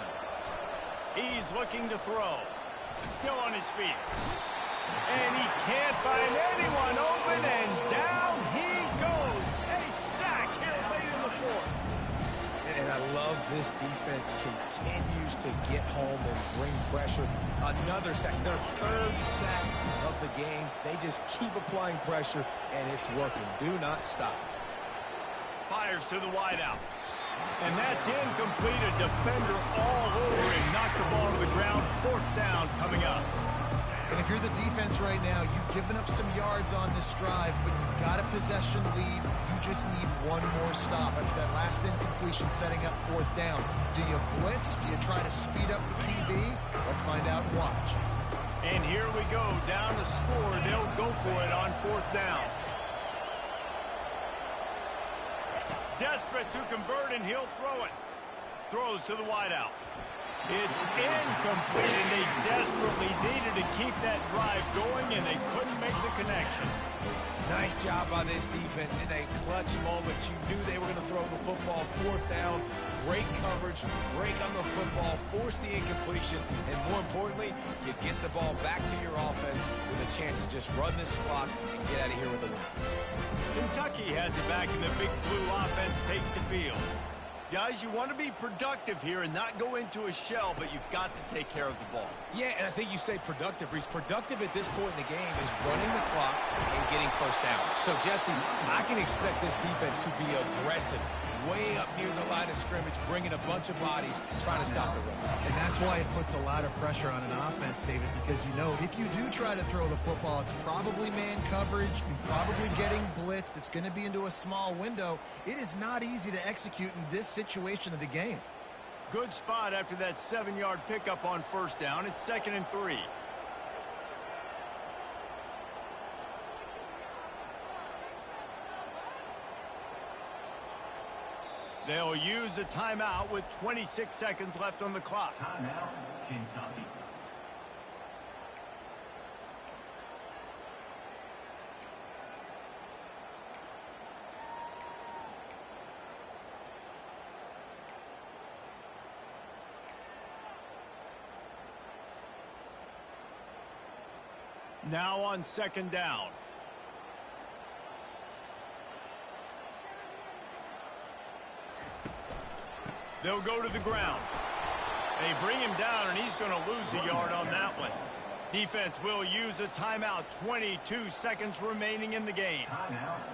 He's looking to throw. Still on his feet. And he can't find anyone open, and down he goes. A sack here late in the 4th. And I love this defense continues to get home and bring pressure. Another sack, their 3rd sack of the game. They just keep applying pressure, and it's working. Do not stop. Fires to the wideout. And that's incomplete. A defender all over him. Knocked the ball to the ground. 4th down coming up. And if you're the defense right now, you've given up some yards on this drive, but you've got a possession lead. You just need one more stop after that last incompletion setting up 4th down. Do you blitz? Do you try to speed up the QB? Let's find out and watch. And here we go, down to score. They'll go for it on 4th down. Desperate to convert, and he'll throw it. Throws to the wideout. It's incomplete, and they desperately needed to keep that drive going, and they couldn't make the connection. Nice job by this defense in a clutch moment. You knew they were going to throw the football. 4th down, great coverage, break on the football, force the incompletion, and more importantly, you get the ball back to your offense with a chance to just run this clock and get out of here with a win. Kentucky has it back, and the Big Blue offense takes the field. Guys, you want to be productive here and not go into a shell, but you've got to take care of the ball. Yeah, and I think you say productive, Reese. Productive at this point in the game is running the clock and getting first down. So, Jesse, I can expect this defense to be aggressive, way up near the line of scrimmage, bringing a bunch of bodies, trying to stop the run. And that's why it puts a lot of pressure on an offense, David, because you know if you do try to throw the football, it's probably man coverage, you're probably getting blitzed, it's going to be into a small window. It is not easy to execute in this situation of the game. Good spot after that 7-yard pickup on 1st down. It's 2nd and 3. They'll use a timeout with 26 seconds left on the clock. Timeout, Kentucky. Now on 2nd down. They'll go to the ground. They bring him down, and he's going to lose a yard on that one. Defense will use a timeout. 22 seconds remaining in the game.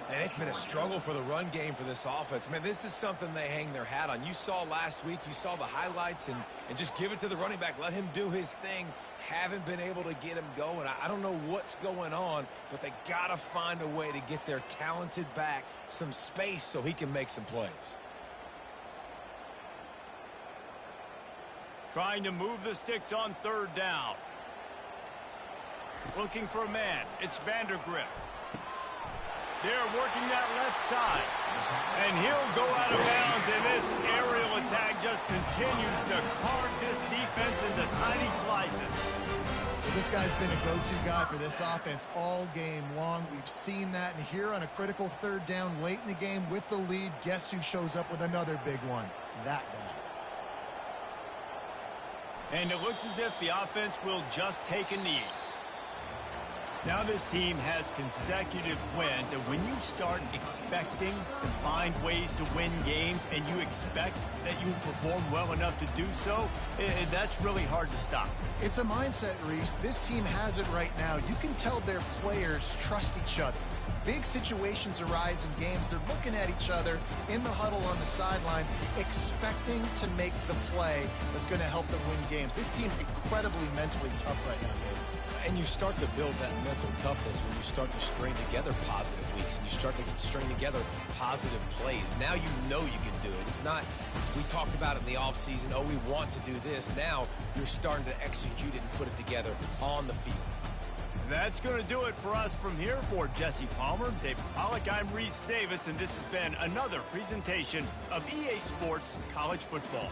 And it's been a struggle for the run game for this offense. Man, this is something they hang their hat on. You saw last week, you saw the highlights, and just give it to the running back. Let him do his thing. Haven't been able to get him going. I don't know what's going on, but they got to find a way to get their talented back some space so he can make some plays. Trying to move the sticks on 3rd down. Looking for a man. It's Vandergrift. They're working that left side. And he'll go out of bounds, and this aerial attack just continues to carve this defense into tiny slices. Well, this guy's been a go-to guy for this offense all game long. We've seen that, and here on a critical 3rd down late in the game with the lead, guess who shows up with another big one? That guy. And it looks as if the offense will just take a knee. Now this team has consecutive wins, and when you start expecting to find ways to win games and you expect that you perform well enough to do so, that's really hard to stop. It's a mindset, Reese. This team has it right now. You can tell their players trust each other. Big situations arise in games. They're looking at each other in the huddle on the sideline, expecting to make the play that's going to help them win games. This team incredibly mentally tough right now, Dave. And you start to build that mental toughness when you start to string together positive weeks and you start to string together positive plays. Now you know you can do it. It's not, we talked about it in the offseason, oh, we want to do this. Now you're starting to execute it and put it together on the field. That's going to do it for us from here. For Jesse Palmer, David Pollack, I'm Reese Davis, and this has been another presentation of EA Sports College Football.